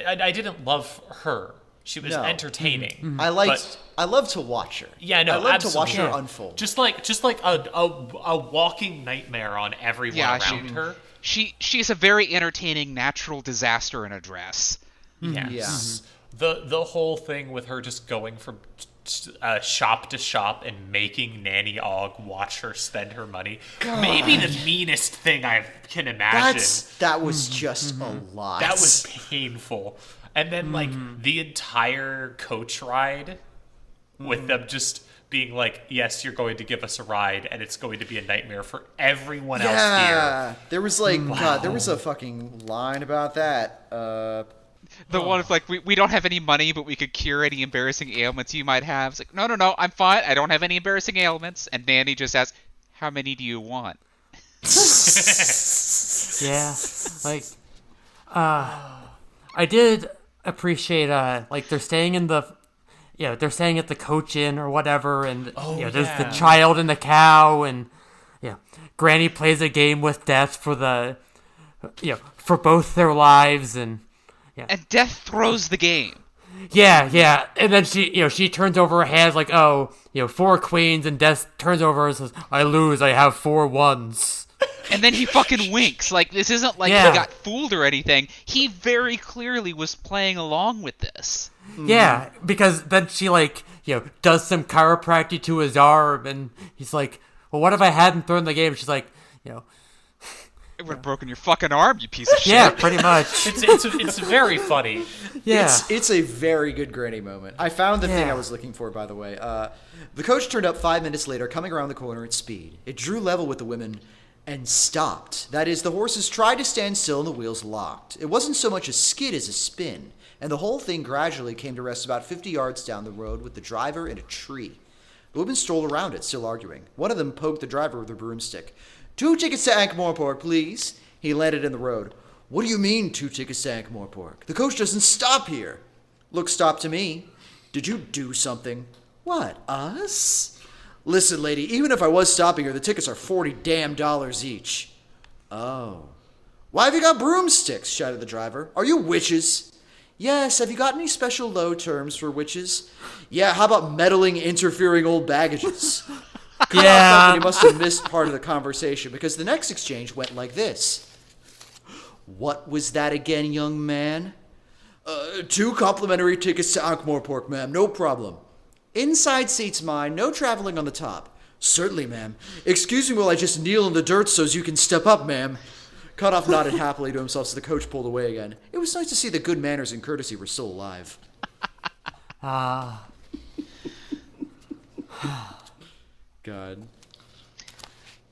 I didn't love her. She was No. entertaining. I love to watch her. Yeah, no, I love absolutely. to watch her Yeah. unfold. Just like a walking nightmare on everyone around her. She's a very entertaining natural disaster in a dress. Yes. The whole thing with her just going from shop to shop and making Nanny Ogg watch her spend her money. Maybe the meanest thing I can imagine. That was just a lot. That was painful. And then like the entire coach ride with them just being like, yes, you're going to give us a ride, and it's going to be a nightmare for everyone else here. There was like, God, there was a fucking line about that. The one of like, we don't have any money, but we could cure any embarrassing ailments you might have. It's like, no, I'm fine. I don't have any embarrassing ailments. And Nanny just asks, how many do you want? Yeah, like, I did appreciate, like, they're staying in the, they're staying at the coach inn or whatever, and, there's the child and the cow, and, Granny plays a game with Death for the, for both their lives, and, And Death throws the game. Yeah, and then she turns over her hands like, 4 queens, and Death turns over and says, I lose, I have 4 ones. And then he fucking winks. Like, this isn't like he got fooled or anything. He very clearly was playing along with this. Yeah, because then she, like, does some chiropractic to his arm, and he's like, well, what if I hadn't thrown the game? She's like, It would have broken your fucking arm, you piece of shit. yeah, pretty much. It's very funny. Yeah. It's a very good Granny moment. I found the thing Yeah. I was looking for, by the way. The coach turned up 5 minutes later, coming around the corner at speed. It drew level with the women and stopped. That is, the horses tried to stand still and the wheels locked. It wasn't so much a skid as a spin, and the whole thing gradually came to rest about 50 yards down the road with the driver in a tree. The women strolled around it, still arguing. One of them poked the driver with a broomstick. 2 tickets to Ankh-Morpork, please. He landed in the road. What do you mean, 2 tickets to Ankh-Morpork? The coach doesn't stop here. Looks stop to me. Did you do something? What, us? Listen, lady, even if I was stopping her, the tickets are $40 damn each. Oh. Why have you got broomsticks? Shouted the driver. Are you witches? Yes, have you got any special low terms for witches? Yeah, how about meddling, interfering old baggages? Yeah. He must have missed part of the conversation because the next exchange went like this. What was that again, young man? 2 complimentary tickets to Ankh-Morpork, ma'am, no problem. Inside seat's mine, no traveling on the top. Certainly, ma'am. Excuse me while I just kneel in the dirt so's you can step up, ma'am. Cutoff nodded happily to himself as the coach pulled away again. It was nice to see that good manners and courtesy were still alive. God.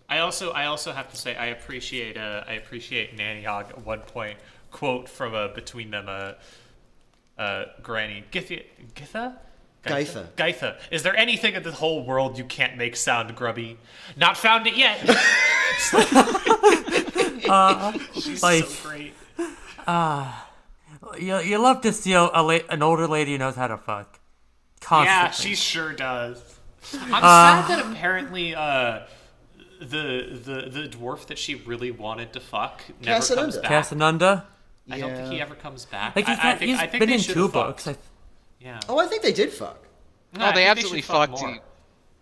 I also have to say I appreciate Nanny Ogg at one point quote from between them Granny Githa. Gaitha. Is there anything in the whole world you can't make sound grubby? Not found it yet. She's so great. You love to see an older lady who knows how to fuck. Constantly. Yeah, she sure does. I'm sad that apparently the dwarf that she really wanted to fuck never comes back. Casanunda? I don't think he ever comes back. Like he's been in 2 books. Yeah. Oh, I think they did fuck. No, they absolutely fucked.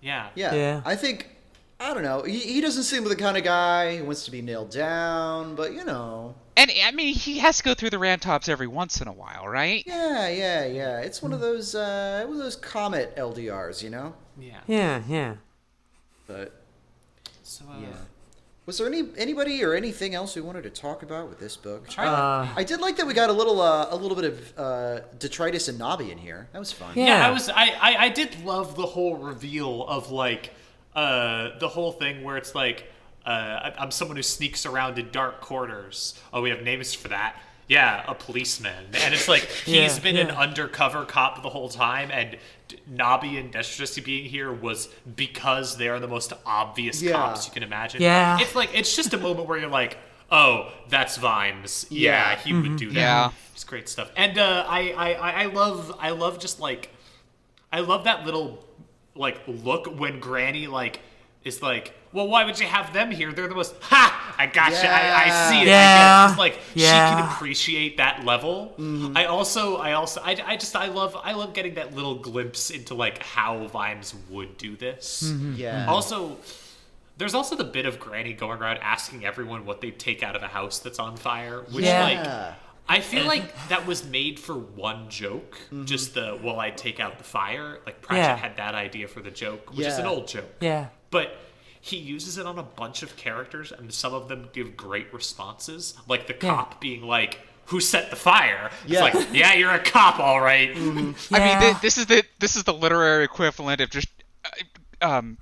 Yeah. I think, I don't know. He doesn't seem like the kind of guy who wants to be nailed down, but you know. And I mean, he has to go through the Rantops every once in a while, right? Yeah. It's one of those comet LDRs, you know. Yeah. But so yeah. Was there anybody or anything else we wanted to talk about with this book? I did like that we got a little bit of detritus and Nobby in here. That was fun. Yeah. I did love the whole reveal of like the whole thing where it's like I'm someone who sneaks around in dark corners. Oh, we have names for that. Yeah, a policeman. And it's like he's been an undercover cop the whole time, and Nobby and Destressy being here was because they are the most obvious cops you can imagine. Yeah. It's like it's just a moment where you're like, oh, that's Vimes. Yeah, he would do that. Yeah. It's great stuff. And I love just like I love that little like look when Granny like is like, well, why would you have them here? They're the most I gotcha. Yeah. I see it. Yeah. I get it. It's like she can appreciate that level. Mm-hmm. I love getting that little glimpse into like how Vimes would do this. Mm-hmm. Yeah. Also, there's also the bit of Granny going around asking everyone what they take out of a house that's on fire, which like I feel like that was made for one joke. Mm-hmm. Just I take out the fire. Like Pratchett had that idea for the joke, which is an old joke. Yeah. But he uses it on a bunch of characters, and some of them give great responses. Like the cop being like, "Who set the fire?" Yeah. It's like, "Yeah, you're a cop, all right." Mm-hmm. I mean, this is the literary equivalent of just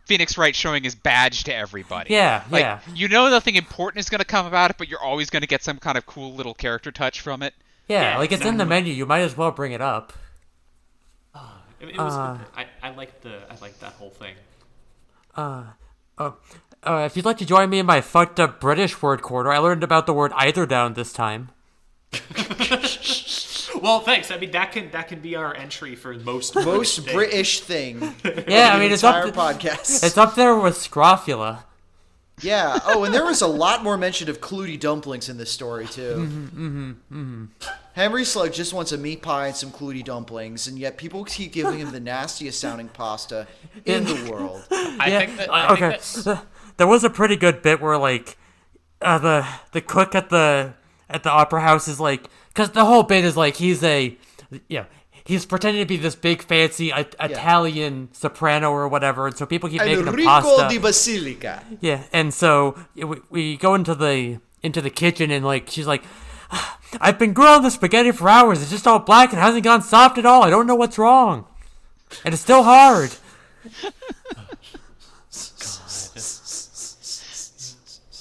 Phoenix Wright showing his badge to everybody. Yeah. You know nothing important is going to come about it, but you're always going to get some kind of cool little character touch from it. Yeah, like it's in the menu. You might as well bring it up. It was. I liked that whole thing. If you'd like to join me in my fucked up British word corner, I learned about the word eiderdown this time. Well, thanks. I mean, that can be our entry for most British thing. Yeah, I mean it's up podcast. It's up there with scrofula. Yeah. Oh, and there was a lot more mention of Clutie dumplings in this story too. Henry Slug just wants a meat pie and some Clutie dumplings, and yet people keep giving him the nastiest sounding pasta in the world. I think that's... There was a pretty good bit where like the cook at the opera house is like, because the whole bit is like he's pretending to be this big fancy Italian soprano or whatever, and so people keep making him pasta. Enrico di Basilica. Yeah, and so we go into the kitchen, and like she's like, I've been grilling the spaghetti for hours. It's just all black and hasn't gone soft at all. I don't know what's wrong, and it's still hard.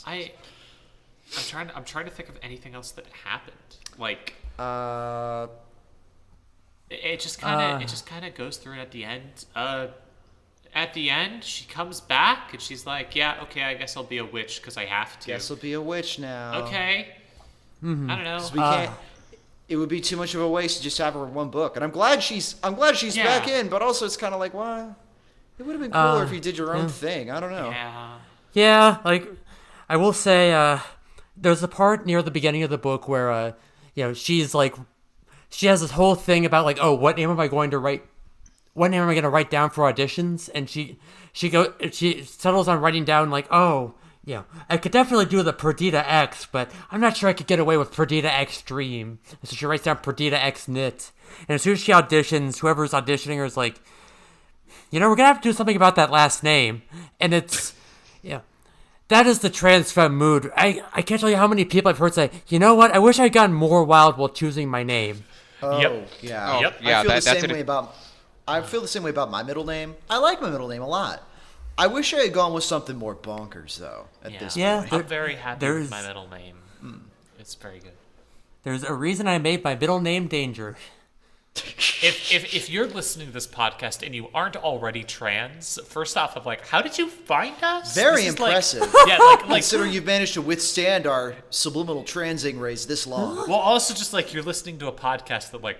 I'm trying to think of anything else that happened. Like it just kind of goes through it at the end. at the end, she comes back and she's like, "Yeah, okay, I guess I'll be a witch because I have to." Guess I'll be a witch now. Okay. I don't know. 'Cause we can't. It would be too much of a waste to just have her in one book. And I'm glad she's back in, but also it's kind of like, well, it would have been cooler if you did your own thing. I don't know. Yeah. Yeah, like, I will say, there's a part near the beginning of the book where, she's like, she has this whole thing about like, oh, what name am I going to write down for auditions? And she settles on writing down like, oh, I could definitely do the Perdita X, but I'm not sure I could get away with Perdita X Dream. And so she writes down Perdita X Knit. And as soon as she auditions, whoever's auditioning her is like, we're going to have to do something about that last name. And it's, that is the trans femme mood. I can't tell you how many people I've heard say, you know what, I wish I'd gotten more wild while choosing my name. Oh, Yep. yeah. Yep. I feel the same way about my middle name. I like my middle name a lot. I wish I had gone with something more bonkers, though, at this point. I'm very happy with my middle name. It's very good. There's a reason I made my middle name Danger. If you're listening to this podcast and you aren't already trans, first off, I'm like, how did you find us? Very This is impressive. like Considering you've managed to withstand our subliminal transing rays this long. well, also just like you're listening to a podcast that like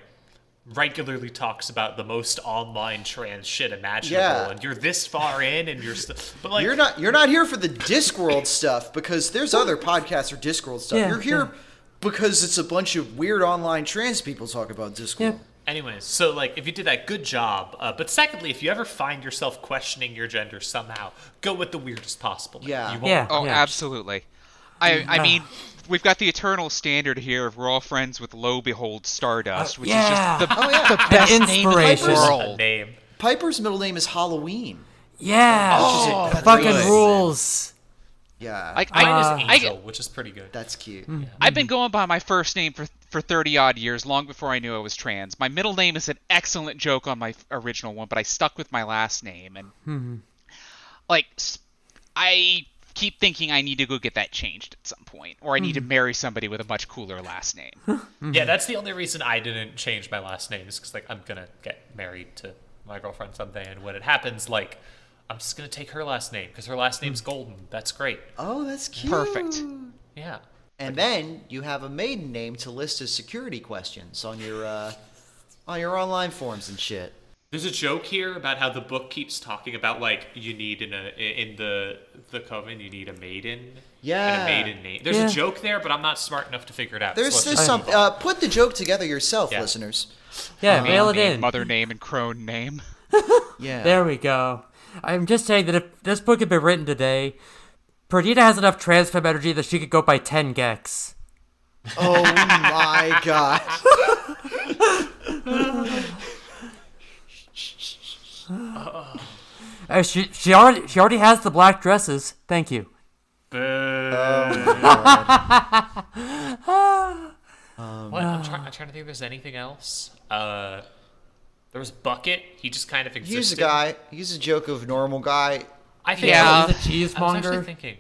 regularly talks about the most online trans shit imaginable, and you're this far in, and you're but like You're not here for the Discworld stuff, because there's other podcasts for Discworld stuff. Yeah, You're here because it's a bunch of weird online trans people talking about Discworld. Yeah. Anyways, so like if you did that, good job. But secondly, if you ever find yourself questioning your gender somehow, go with the weirdest possible name. Yeah. You won't Yeah. Oh, absolutely. I mean, we've got the eternal standard here of we're all friends with Lo Behold Stardust, which is just the best name in the inspiration. a world. name. Piper's middle name is Halloween. Yeah. Which is Fucking good. rules. Yeah. Mine is Angel, which is pretty good. That's cute. I've been going by my first name for 30-odd years, long before I knew I was trans. My middle name is an excellent joke on my original one, but I stuck with my last name. And, I keep thinking I need to go get that changed at some point, or I need to marry somebody with a much cooler last name. Yeah, that's the only reason I didn't change my last name, is because like I'm gonna get married to my girlfriend someday, and when it happens, like I'm just gonna take her last name because her last name's Golden. That's great. Oh, that's cute. Perfect. Yeah. And then you have a maiden name to list as security questions on your online forums and shit. There's a joke here about how the book keeps talking about like you need in the coven you need a maiden. Yeah. And a maiden name. There's a joke there, but I'm not smart enough to figure it out. There's so let's just some. move on. Put the joke together yourself, Yeah. listeners. Yeah, mail it Name, in. mother name, and crone name. Yeah. There we go. I'm just saying that if this book had been written today, Perdita has enough trans femme energy that she could go by 10 Gex. Oh my god. She already has the black dresses. Thank you. What? I'm trying to think if there's anything else. There was Bucket. He just kind of existed. He's a guy. He's a joke of normal guy. I think Yeah. The I was actually cheesemonger. thinking.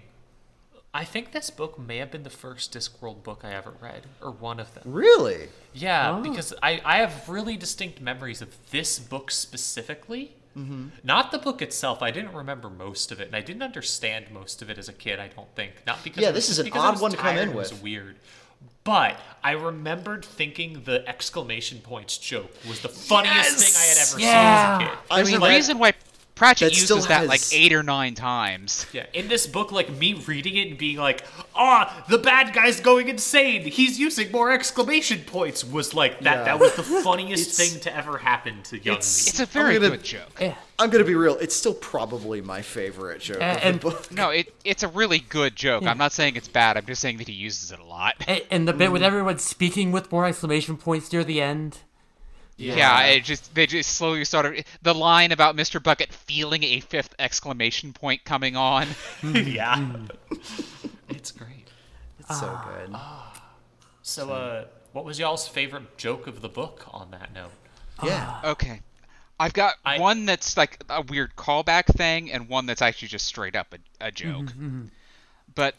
I think this book may have been the first Discworld book I ever read, or one of them. Really? Yeah, because I have really distinct memories of this book specifically. Mm-hmm. Not the book itself. I didn't remember most of it, and I didn't understand most of it as a kid. I don't think. Not because Yeah, this is an because I odd was one to come tired in and it was with. weird. But I remembered thinking the exclamation points joke was the funniest thing I had ever seen as a kid. I mean, The reason why Pratchett that still uses that like has- 8 or 9 times. Yeah, in this book, like me reading it and being like, the bad guy's going insane. He's using more exclamation points was like that. Yeah. That was the funniest thing to ever happen to young me. It's a very gonna- good joke. Yeah. I'm gonna be real. It's still probably my favorite joke of And- the book. No, it's a really good joke. I'm not saying it's bad. I'm just saying that he uses it a lot. And the bit with everyone speaking with more exclamation points near the end. Yeah, they just slowly started the line about Mr. Bucket feeling a 5th exclamation point coming on. Yeah. It's great. It's so good. So, what was y'all's favorite joke of the book on that note? Yeah. Okay. I've got one that's like a weird callback thing and one that's actually just straight up a joke. But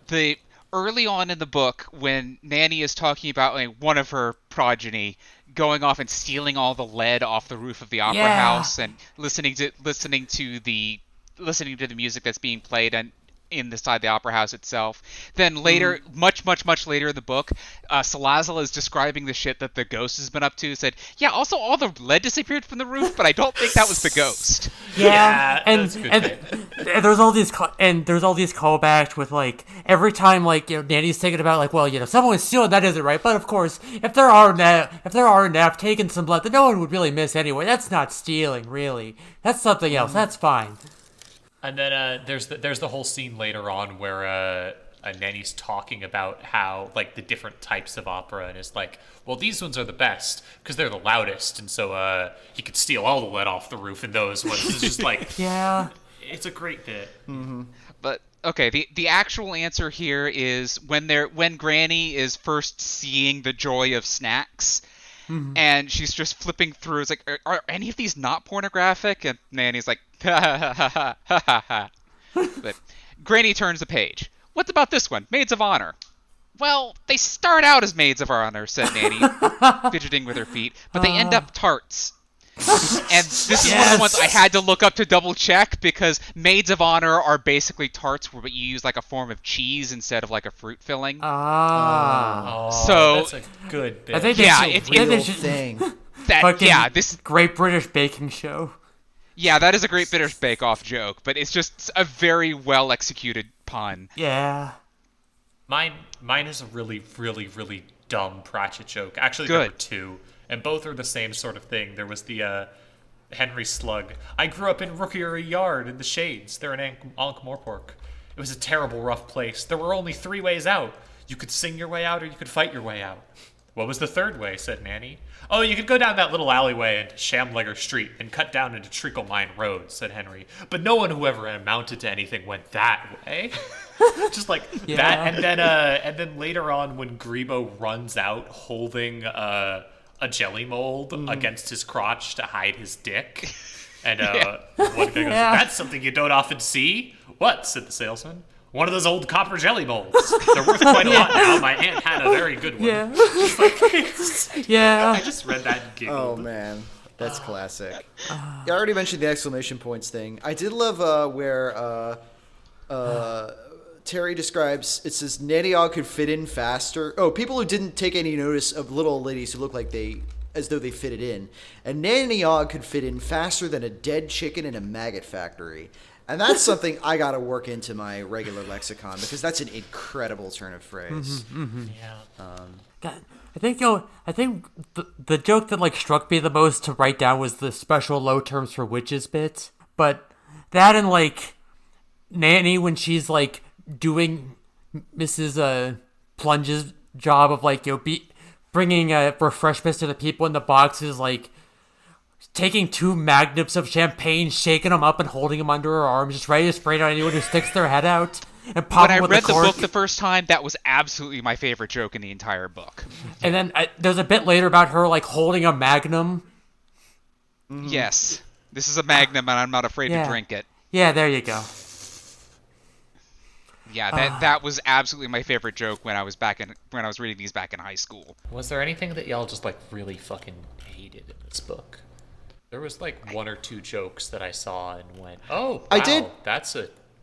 early on in the book when Nanny is talking about like, one of her progeny going off and stealing all the lead off the roof of the opera house and listening to the music that's being played and inside the opera house itself. Then later, much later in the book, Salazar is describing the shit that the ghost has been up to. Said, yeah, also all the lead disappeared from the roof, but I don't think that was the ghost. And there's all these callbacks with like every time like Nanny's thinking about like, well, someone was stealing, that isn't right. But of course, if there are enough taking some blood, then no one would really miss anyway. That's not stealing, really. That's something else. That's fine. And then there's the whole scene later on where Nanny's talking about how like the different types of opera, and is like, well, these ones are the best because they're the loudest, and so he could steal all the lead off the roof in those ones. It's just like, it's a great bit. Mm-hmm. But okay, the actual answer here is when Granny is first seeing the joy of snacks. Mm-hmm. And she's just flipping through. It's like, are any of these not pornographic? And Nanny's like, ha ha ha ha ha ha ha. But Granny turns the page. What's about this one? Maids of Honor. Well, they start out as Maids of Honor, said Nanny, fidgeting with her feet, but they end up tarts. And this is one of the ones I had to look up to double check because Maids of Honor are basically tarts where you use like a form of cheese instead of like a fruit filling. So that's a good bit. I think it's a real thing. This Great British Baking Show. Yeah, that is a Great British Bake Off joke, but it's just a very well executed pun. Yeah. Mine is a really, really, really dumb Pratchett joke. Actually, Good. there were two. And both are the same sort of thing. There was the Henry Slug. I grew up in Rookery Yard in the Shades. They're in Ankh-Morpork. It was a terrible, rough place. There were only 3 ways out. You could sing your way out or you could fight your way out. What was the third way, said Nanny. Oh, you could go down that little alleyway into Shamlegger Street and cut down into Treacle Mine Road, said Henry. But no one who ever amounted to anything went that way. Just like that. And then later on when Grebo runs out holding a jelly mold against his crotch to hide his dick. And one guy goes, that's something you don't often see. What? Said the salesman. One of those old copper jelly molds. They're worth quite a lot now. My aunt had a very good one. Yeah. I just read that and giggled. Oh, man. That's classic. I already mentioned the exclamation points thing. I did love where Terry describes, it says, Nanny Ogg could fit in faster. Oh, people who didn't take any notice of little old ladies who look like as though they fitted in. And Nanny Ogg could fit in faster than a dead chicken in a maggot factory. And that's something I got to work into my regular lexicon because that's an incredible turn of phrase. Mm-hmm, mm-hmm. Yeah. God, I think the joke that like struck me the most to write down was the special low terms for witches bit. But that and like Nanny when she's like doing Mrs. Plunge's job of like bringing refreshments to the people in the boxes, like taking 2 magnums of champagne, shaking them up and holding them under her arms, just ready to spray it on anyone who sticks their head out. And pop when I with read the cork. book the first time, that was absolutely my favorite joke in the entire book. And then there's a bit later about her like holding a magnum. Yes, this is a magnum, and I'm not afraid to drink it. Yeah, there you go. Yeah, that was absolutely my favorite joke when I was reading these back in high school. Was there anything that y'all just like really fucking hated in this book? There was like 1 or 2 jokes that I saw and went, "Oh, wow, I did.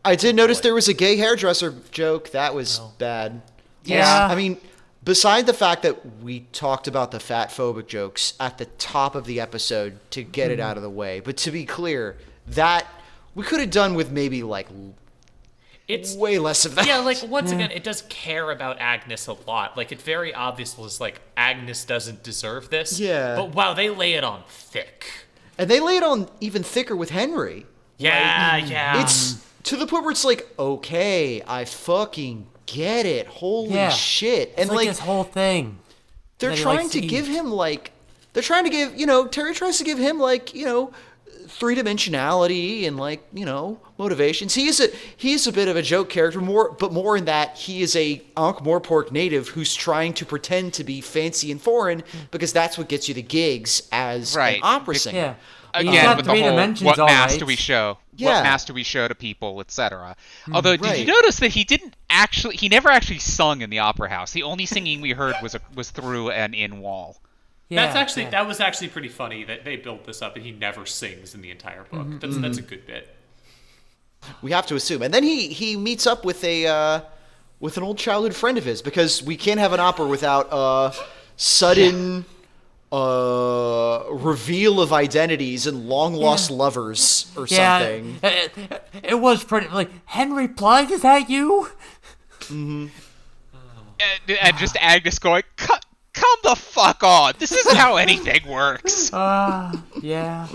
I did notice there was a gay hairdresser joke that was bad. Yeah. I mean, beside the fact that we talked about the fat phobic jokes at the top of the episode to get it out of the way, but to be clear, that we could have done with maybe like it's way less of that. Yeah, like once again, it does care about Agnes a lot. Like it very obvious was like Agnes doesn't deserve this. Yeah. But wow, they lay it on thick. And they lay it on even thicker with Henry. Yeah, yeah. It's to the point where it's like, okay, I fucking get it. Holy shit. It's And like this whole thing. they're that he trying likes to to give eat. him like, Terry tries to give him like, three-dimensionality and like, you know, motivations. He's a bit of a joke character, more in that he is a Ankh-Morpork native who's trying to pretend to be fancy and foreign because that's what gets you the gigs as an opera singer. Yeah. Again, with the whole, what mask do we show? Yeah. What mask do we show to people, etc. Although, did you notice that he never actually sung in the opera house? The only singing we heard was through an in-wall. Yeah, that was actually pretty funny that they built this up and he never sings in the entire book. That's a good bit. We have to assume. And then he meets up with an old childhood friend of his, because we can't have an opera without sudden reveal of identities and long lost lovers or something. It was pretty like, Henry Blythe, is that you? And just Agnes going, come the fuck on. This isn't how anything works. Yeah.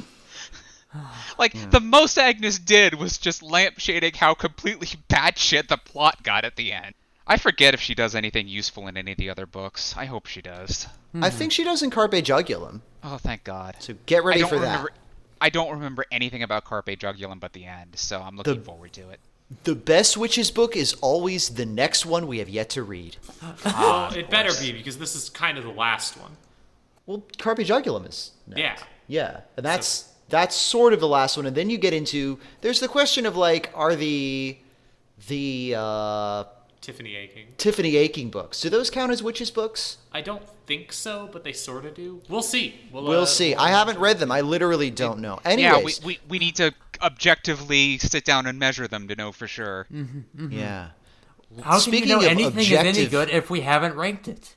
The most Agnes did was just lampshading how completely batshit the plot got at the end. I forget if she does anything useful in any of the other books. I hope she does. I think she does in Carpe Jugulum. Oh, thank God. So get ready for that. I don't remember anything about Carpe Jugulum but the end, so I'm looking forward to it. The best witches book is always the next one we have yet to read. It better be, because this is kind of the last one. Well, Carpe Jugulum is next. Yeah. Yeah, and that's sort of the last one, and then you get into, there's the question of like, are the Tiffany Aching books, do those count as witches books? I don't think so, but they sort of do. We'll see. We'll see. I haven't read them. I literally don't know. Anyways. Yeah, we need to objectively sit down and measure them to know for sure. Yeah. How can you know anything is any good if we haven't ranked it?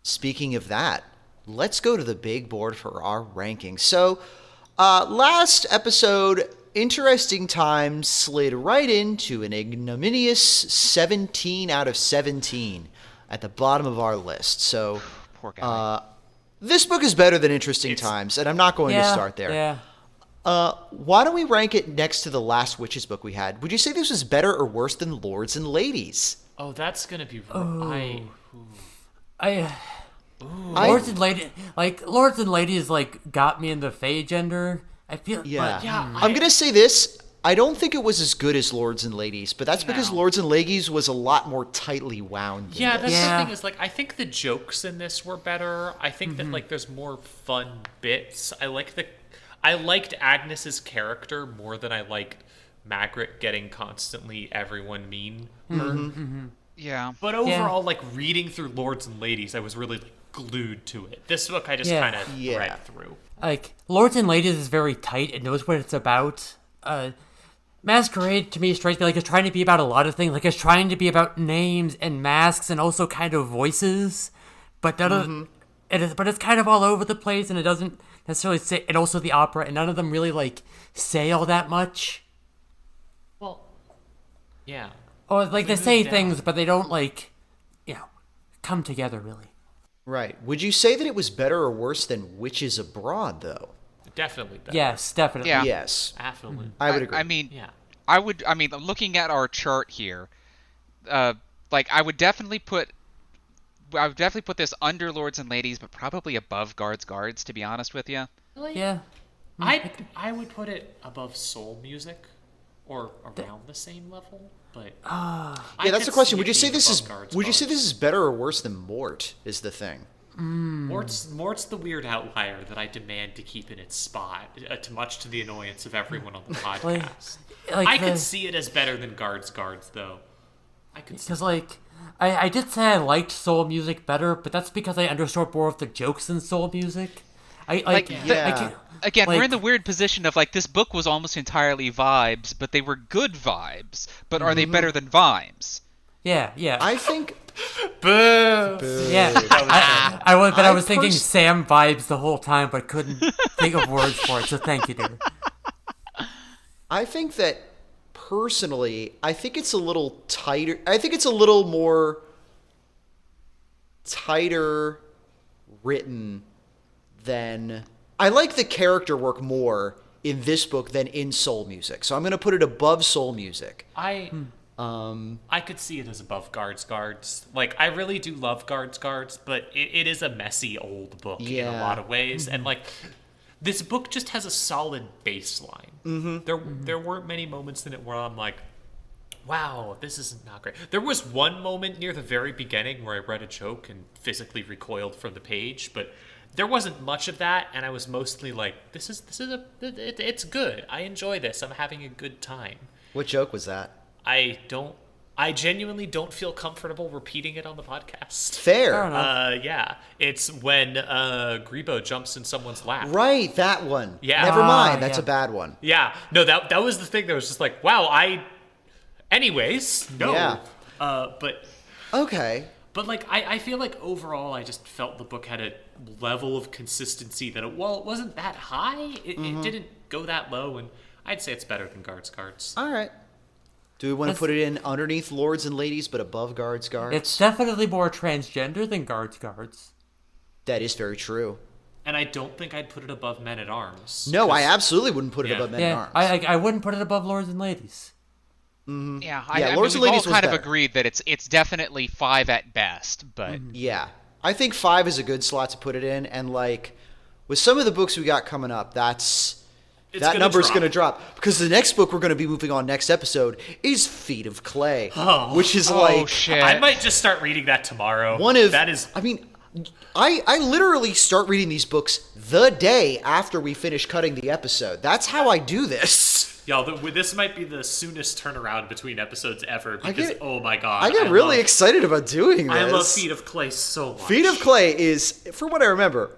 Speaking of that, let's go to the big board for our rankings. So, last episode, Interesting Times slid right into an ignominious 17 out of 17 at the bottom of our list. So, poor guy. This book is better than Interesting Times, and I'm not going to start there. Yeah. Why don't we rank it next to the last Witches book we had? Would you say this was better or worse than Lords and Ladies? Oh, that's gonna be Lords and Ladies got me in the Fae gender. I feel I'm gonna say this. I don't think it was as good as Lords and Ladies, but that's because Lords and Ladies was a lot more tightly wound. Yeah, that's the thing is, I think the jokes in this were better. I think that there's more fun bits. I liked Agnes's character more than I liked Margaret getting constantly everyone mean her. Yeah. But overall, reading through Lords and Ladies, I was really glued to it. This book I just kind of read through. Lords and Ladies is very tight. It knows what it's about. Maskerade, to me, strikes me like it's trying to be about a lot of things. It's trying to be about names and masks and also kind of voices. But but it's kind of all over the place, and it doesn't necessarily say, and also the opera, and none of them really, say all that much. Well, yeah. Or, they say things, but they don't, come together, really. Right. Would you say that it was better or worse than Witches Abroad, though? Definitely better. Yes, definitely. Yeah. Yes. Absolutely. I would agree. I mean, looking at our chart here, I would definitely put this under Lords and Ladies, but probably above Guards, to be honest with you. Really? Yeah. I would put it above Soul Music, or around the same level, but that's the question. Would you say this is better or worse than Mort? Is the thing. Mort's the weird outlier that I demand to keep in its spot, much to the annoyance of everyone on the podcast. I could see it as better than Guards, though. I could see. Because I did say I liked Soul Music better, but that's because I understood more of the jokes in Soul Music. Again, we're in the weird position of this book was almost entirely vibes, but they were good vibes. But are they better than vibes? Yeah. I think. Boo! Yeah. I was thinking Sam vibes the whole time, but couldn't think of words for it. So thank you, dude. I think that personally, I think it's a little tighter. I think it's a little more tighter written than. I like the character work more in this book than in Soul Music. So I'm going to put it above Soul Music. I could see it as above Guards. I really do love Guards, but it is a messy old book in a lot of ways. And this book just has a solid baseline. There weren't many moments in it where I'm like, wow, this is not great. There was one moment near the very beginning where I read a joke and physically recoiled from the page, but there wasn't much of that, and I was mostly like, it's good. I enjoy this. I'm having a good time. What joke was that? I genuinely don't feel comfortable repeating it on the podcast. Fair. Yeah. It's when Grebo jumps in someone's lap. Right, that one. Yeah. Never mind. That's yeah. a bad one. Yeah. No, that was the thing that was just like, wow, anyways, no. Yeah. But Okay. like, I feel like overall I just felt the book had a level of consistency that it wasn't that high. It didn't go that low, and I'd say it's better than Guards Cards. All right. Do we want to put it in underneath Lords and Ladies, but above Guards? It's definitely more transgender than Guards. That is very true. And I don't think I'd put it above Men at Arms. No, I absolutely wouldn't put it above Men at Yeah, Arms. I wouldn't put it above Lords and Ladies. Yeah, Yeah, I Lords mean, and we've Ladies all was kind of better. agreed that it's definitely 5 at best, but Yeah. I think 5 is a good slot to put it in, and like with some of the books we got coming up, It's that gonna number's drop. going to drop, because the next book we're going to be moving on next episode is Feet of Clay, which is like shit. I might just start reading that tomorrow. one of that is. I mean, I literally start reading these books the day after we finish cutting the episode. That's how I do this. Y'all, this might be the soonest turnaround between episodes ever because, oh my god. I get really excited about doing this. I love Feet of Clay so much. Feet of Clay is, from what I remember,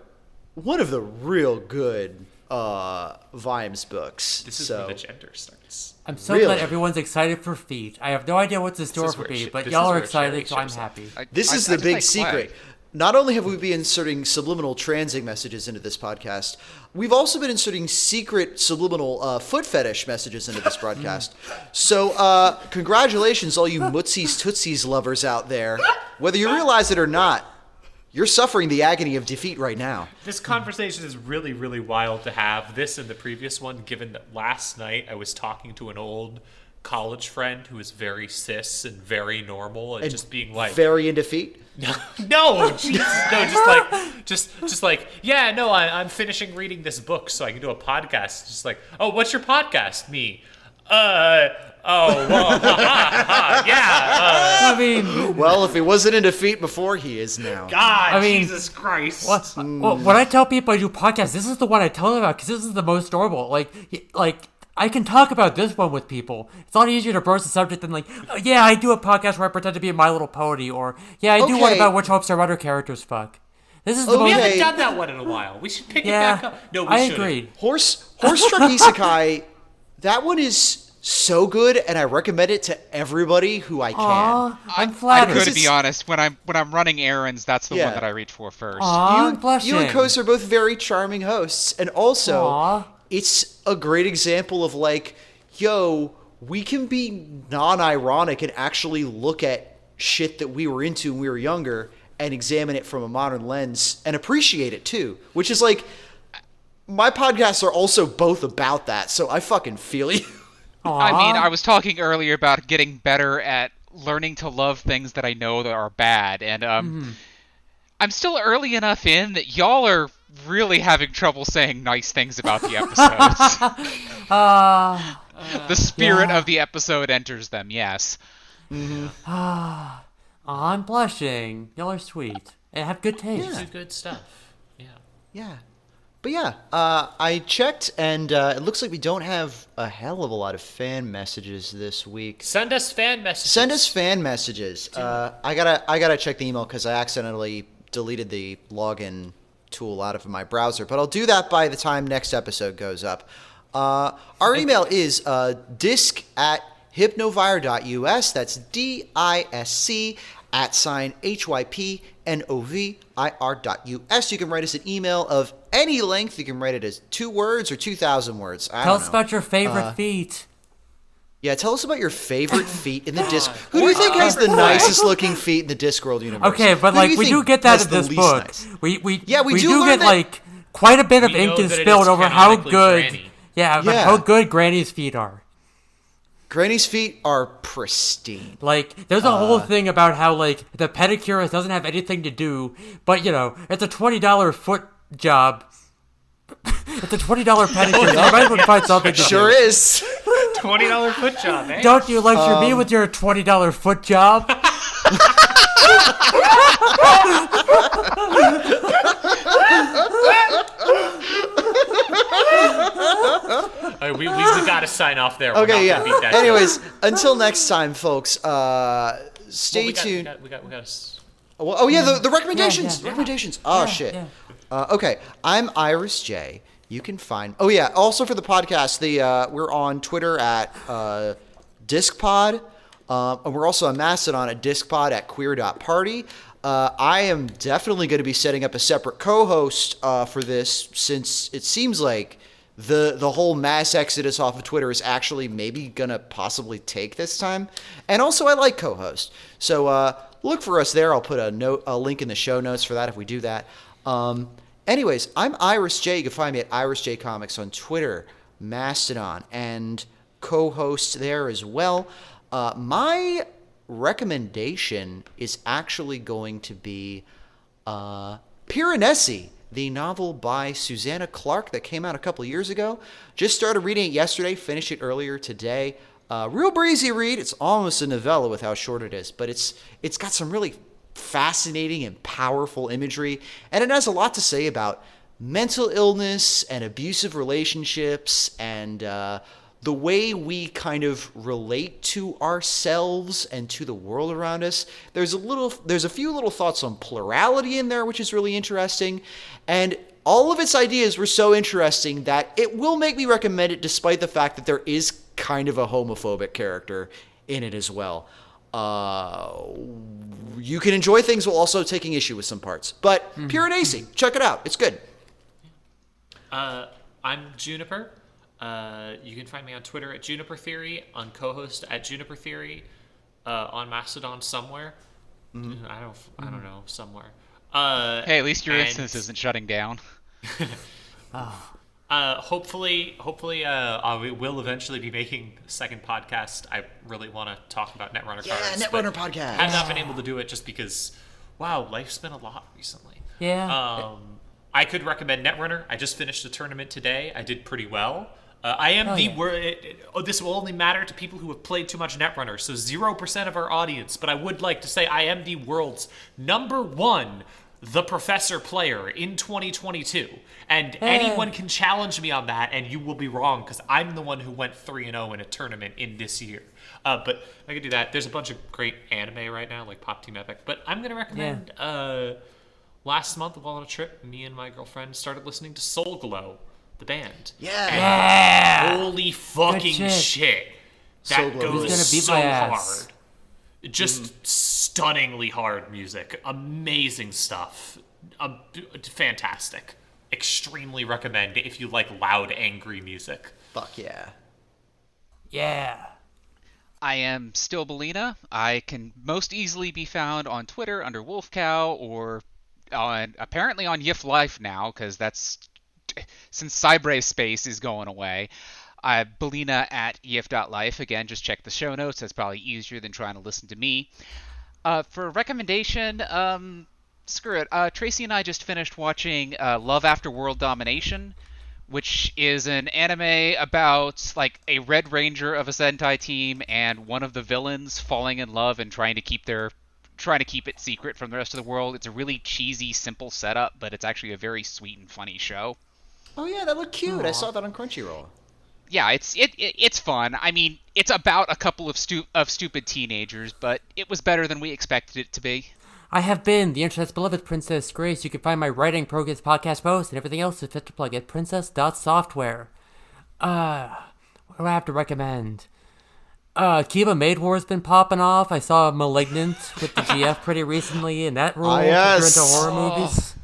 one of the real good Vimes books. This is so. where the gender starts. I'm so Really? glad everyone's excited for Feet. I have no idea what's in store is for where Feet, shit- but this y'all is are where excited, Sherry so I'm shows up. happy. This is I the just big like secret. Clay. Not only have we been inserting subliminal transing messages into this podcast, we've also been inserting secret subliminal foot fetish messages into this broadcast. So, congratulations, all you Mootsies Tootsies lovers out there. Whether you realize it or not, you're suffering the agony of defeat right now. This conversation is really, really wild to have. This and the previous one, given that last night I was talking to an old college friend who is very cis and very normal and just being like, Very in defeat? no, Jesus, no, just like, yeah, no, I'm finishing reading this book so I can do a podcast. Just like, oh, what's your podcast? Me, yeah. I mean, Well, if he wasn't in defeat before, he is now. God, I mean, Jesus Christ. well, when I tell people I do podcasts, this is the one I tell them about because this is the most normal. Like I can talk about this one with people. It's a lot easier to broach the subject than like, oh, yeah, I do a podcast where I pretend to be a My Little Pony, or yeah, I do one Okay. about which hopes our other characters fuck. This is the Okay. We most. haven't done that one in a while. We should pick it Yeah, back up. No, we I shouldn't. agree. Horse Struck Isekai, that one is so good, and I recommend it to everybody who I can. Aw, I'm I'm flattered. going to be honest. When I'm running errands, that's the Yeah. one that I reach for first. Aw, I'm blushing. You and Kos are both very charming hosts, and also, Aw. it's a great example of like, yo, we can be non-ironic and actually look at shit that we were into when we were younger and examine it from a modern lens and appreciate it too, which is like, my podcasts are also both about that, so I fucking feel you. I mean, I was talking earlier about getting better at learning to love things that I know that are bad, and I'm still early enough in that y'all are really having trouble saying nice things about the episodes. The spirit of the episode enters them, yes. I'm blushing. Y'all are sweet and have good taste. This is good stuff. Yeah. Yeah. But yeah, I checked, and it looks like we don't have a hell of a lot of fan messages this week. Send us fan messages. Send us fan messages. I gotta check the email because I accidentally deleted the login tool out of my browser, but I'll do that by the time next episode goes up. Our email is disc@hypnovire.us. That's DISC @hypnovir.us. You can write us an email of any length. You can write it as 2 words or 2,000 words. I Tell don't us know. about your favorite feet. Yeah, tell us about your favorite feet in the disc. Who do you think has the nicest looking feet in the Discworld universe? Okay, but Who like you we think do get that has in the this least book. nice? We do do learn get that- like quite a bit of We ink know is that it spilled is over how canonically good. Granny. Yeah, but Yeah. how good Granny's feet are. Granny's feet are pristine. Like, there's a whole thing about how, like, the pedicurist doesn't have anything to do, but, you know, it's a $20 foot job. It's a $20 pedicure. You might as well find something to Sure do. is. $20 foot job, eh? Don't you lecture me with your $20 foot job? All right, we got to sign off there. We're Okay, not gonna beat that yeah. Anyways, joke. until next time, folks. Stay Well, tuned. We got Oh yeah, the recommendations. Yeah. Recommendations. Oh shit. yeah. Okay, I'm Iris J. You can find. Oh yeah. Also for the podcast, we're on Twitter at DiscPod, and we're also on Mastodon at DiscPod at queer.party. I am definitely going to be setting up a separate co-host for this, since it seems like the whole mass exodus off of Twitter is actually maybe gonna possibly take this time. And also, I like co-host, so look for us there. I'll put a link in the show notes for that if we do that. Anyways, I'm Iris J. You can find me at Iris J Comics on Twitter, Mastodon, and co-host there as well. My recommendation is actually going to be Piranesi, the novel by Susanna Clarke that came out a couple years ago. Just started reading it yesterday, finished it earlier today. Real breezy read. It's almost a novella with how short it is, but it's got some really fascinating and powerful imagery, and it has a lot to say about mental illness and abusive relationships and the way we kind of relate to ourselves and to the world around us. There's a few little thoughts on plurality in there, which is really interesting. And all of its ideas were so interesting that it will make me recommend it, despite the fact that there is kind of a homophobic character in it as well. You can enjoy things while also taking issue with some parts. But Piranesi, check it out. It's good. I'm Juniper. You can find me on Twitter at Juniper Theory, on co-host at Juniper Theory, on Mastodon somewhere. I don't know, somewhere. Hey, at least your instance isn't shutting down. Hopefully, we will eventually be making a second podcast. I really want to talk about Netrunner cards. Yeah, Netrunner podcast. Have not been able to do it just because, wow, life's been a lot recently. Yeah. I could recommend Netrunner. I just finished a tournament today. I did pretty well. I am this will only matter to people who have played too much Netrunner, so 0% of our audience. But I would like to say I am the world's #1 The Professor player in 2022. And anyone can challenge me on that, and you will be wrong, because I'm the one who went 3-0 in a tournament in this year. But I could do that. There's a bunch of great anime right now, like Pop Team Epic. But I'm going to recommend, last month while on a trip, me and my girlfriend started listening to Soul Glow, the band. Yeah. Holy fucking shit. That goes gonna beat so my ass. hard. Just stunningly hard music. Amazing stuff. Fantastic. Extremely recommend if you like loud, angry music. Fuck yeah. Yeah. I am still Belina. I can most easily be found on Twitter under WolfCow, or apparently on Yif Life now, because that's since Cybrave Space is going away. Belina at yif.life. Again, just check the show notes. That's probably easier than trying to listen to me. For a recommendation, screw it. Tracy and I just finished watching Love After World Domination, which is an anime about like a Red Ranger of a Sentai team and one of the villains falling in love and trying to keep it secret from the rest of the world. It's a really cheesy, simple setup, but it's actually a very sweet and funny show. Oh yeah, that looked cute. I saw that on Crunchyroll. Yeah, it's fun. I mean, it's about a couple of stupid teenagers, but it was better than we expected it to be. I have been the internet's beloved Princess Grace. You can find my writing, progress, podcast posts, and everything else is fit to plug at princess.software. What do I have to recommend? Kiba Maid War's been popping off. I saw Malignant with the GF pretty recently, and that rule yes. into horror movies.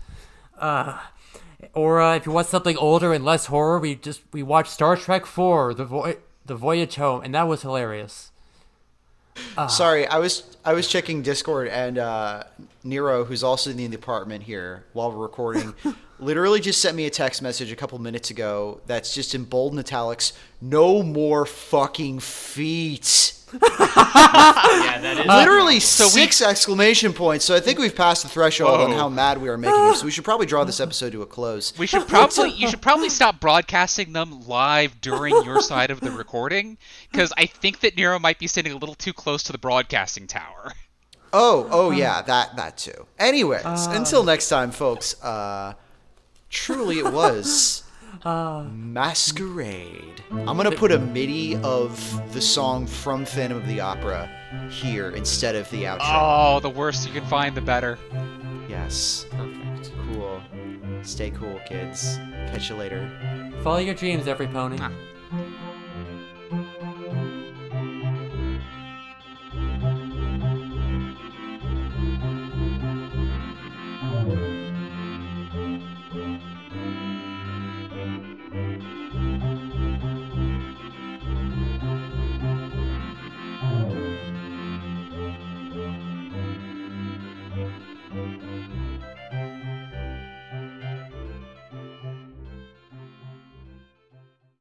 Or if you want something older and less horror, we watched Star Trek IV, The Voyage Home, and that was hilarious. Sorry, I was checking Discord, and Nero, who's also in the apartment here while we're recording, literally just sent me a text message a couple minutes ago that's just in bold and italics, no more fucking feet. Yeah, that is Literally so we- 6 exclamation points. So I think we've passed the threshold on Whoa. how mad we are making him. So we should probably draw this episode to a close. You should probably stop broadcasting them live during your side of the recording, because I think that Nero might be sitting a little too close to the broadcasting tower. Oh yeah, that too. Anyways, until next time, folks. Truly, it was Maskerade. I'm gonna put a MIDI of the song from Phantom of the Opera here instead of the outro. Oh, the worse you can find, the better. Yes. perfect. Cool. Stay cool, kids. Catch you later. Follow your dreams, every pony. Ah.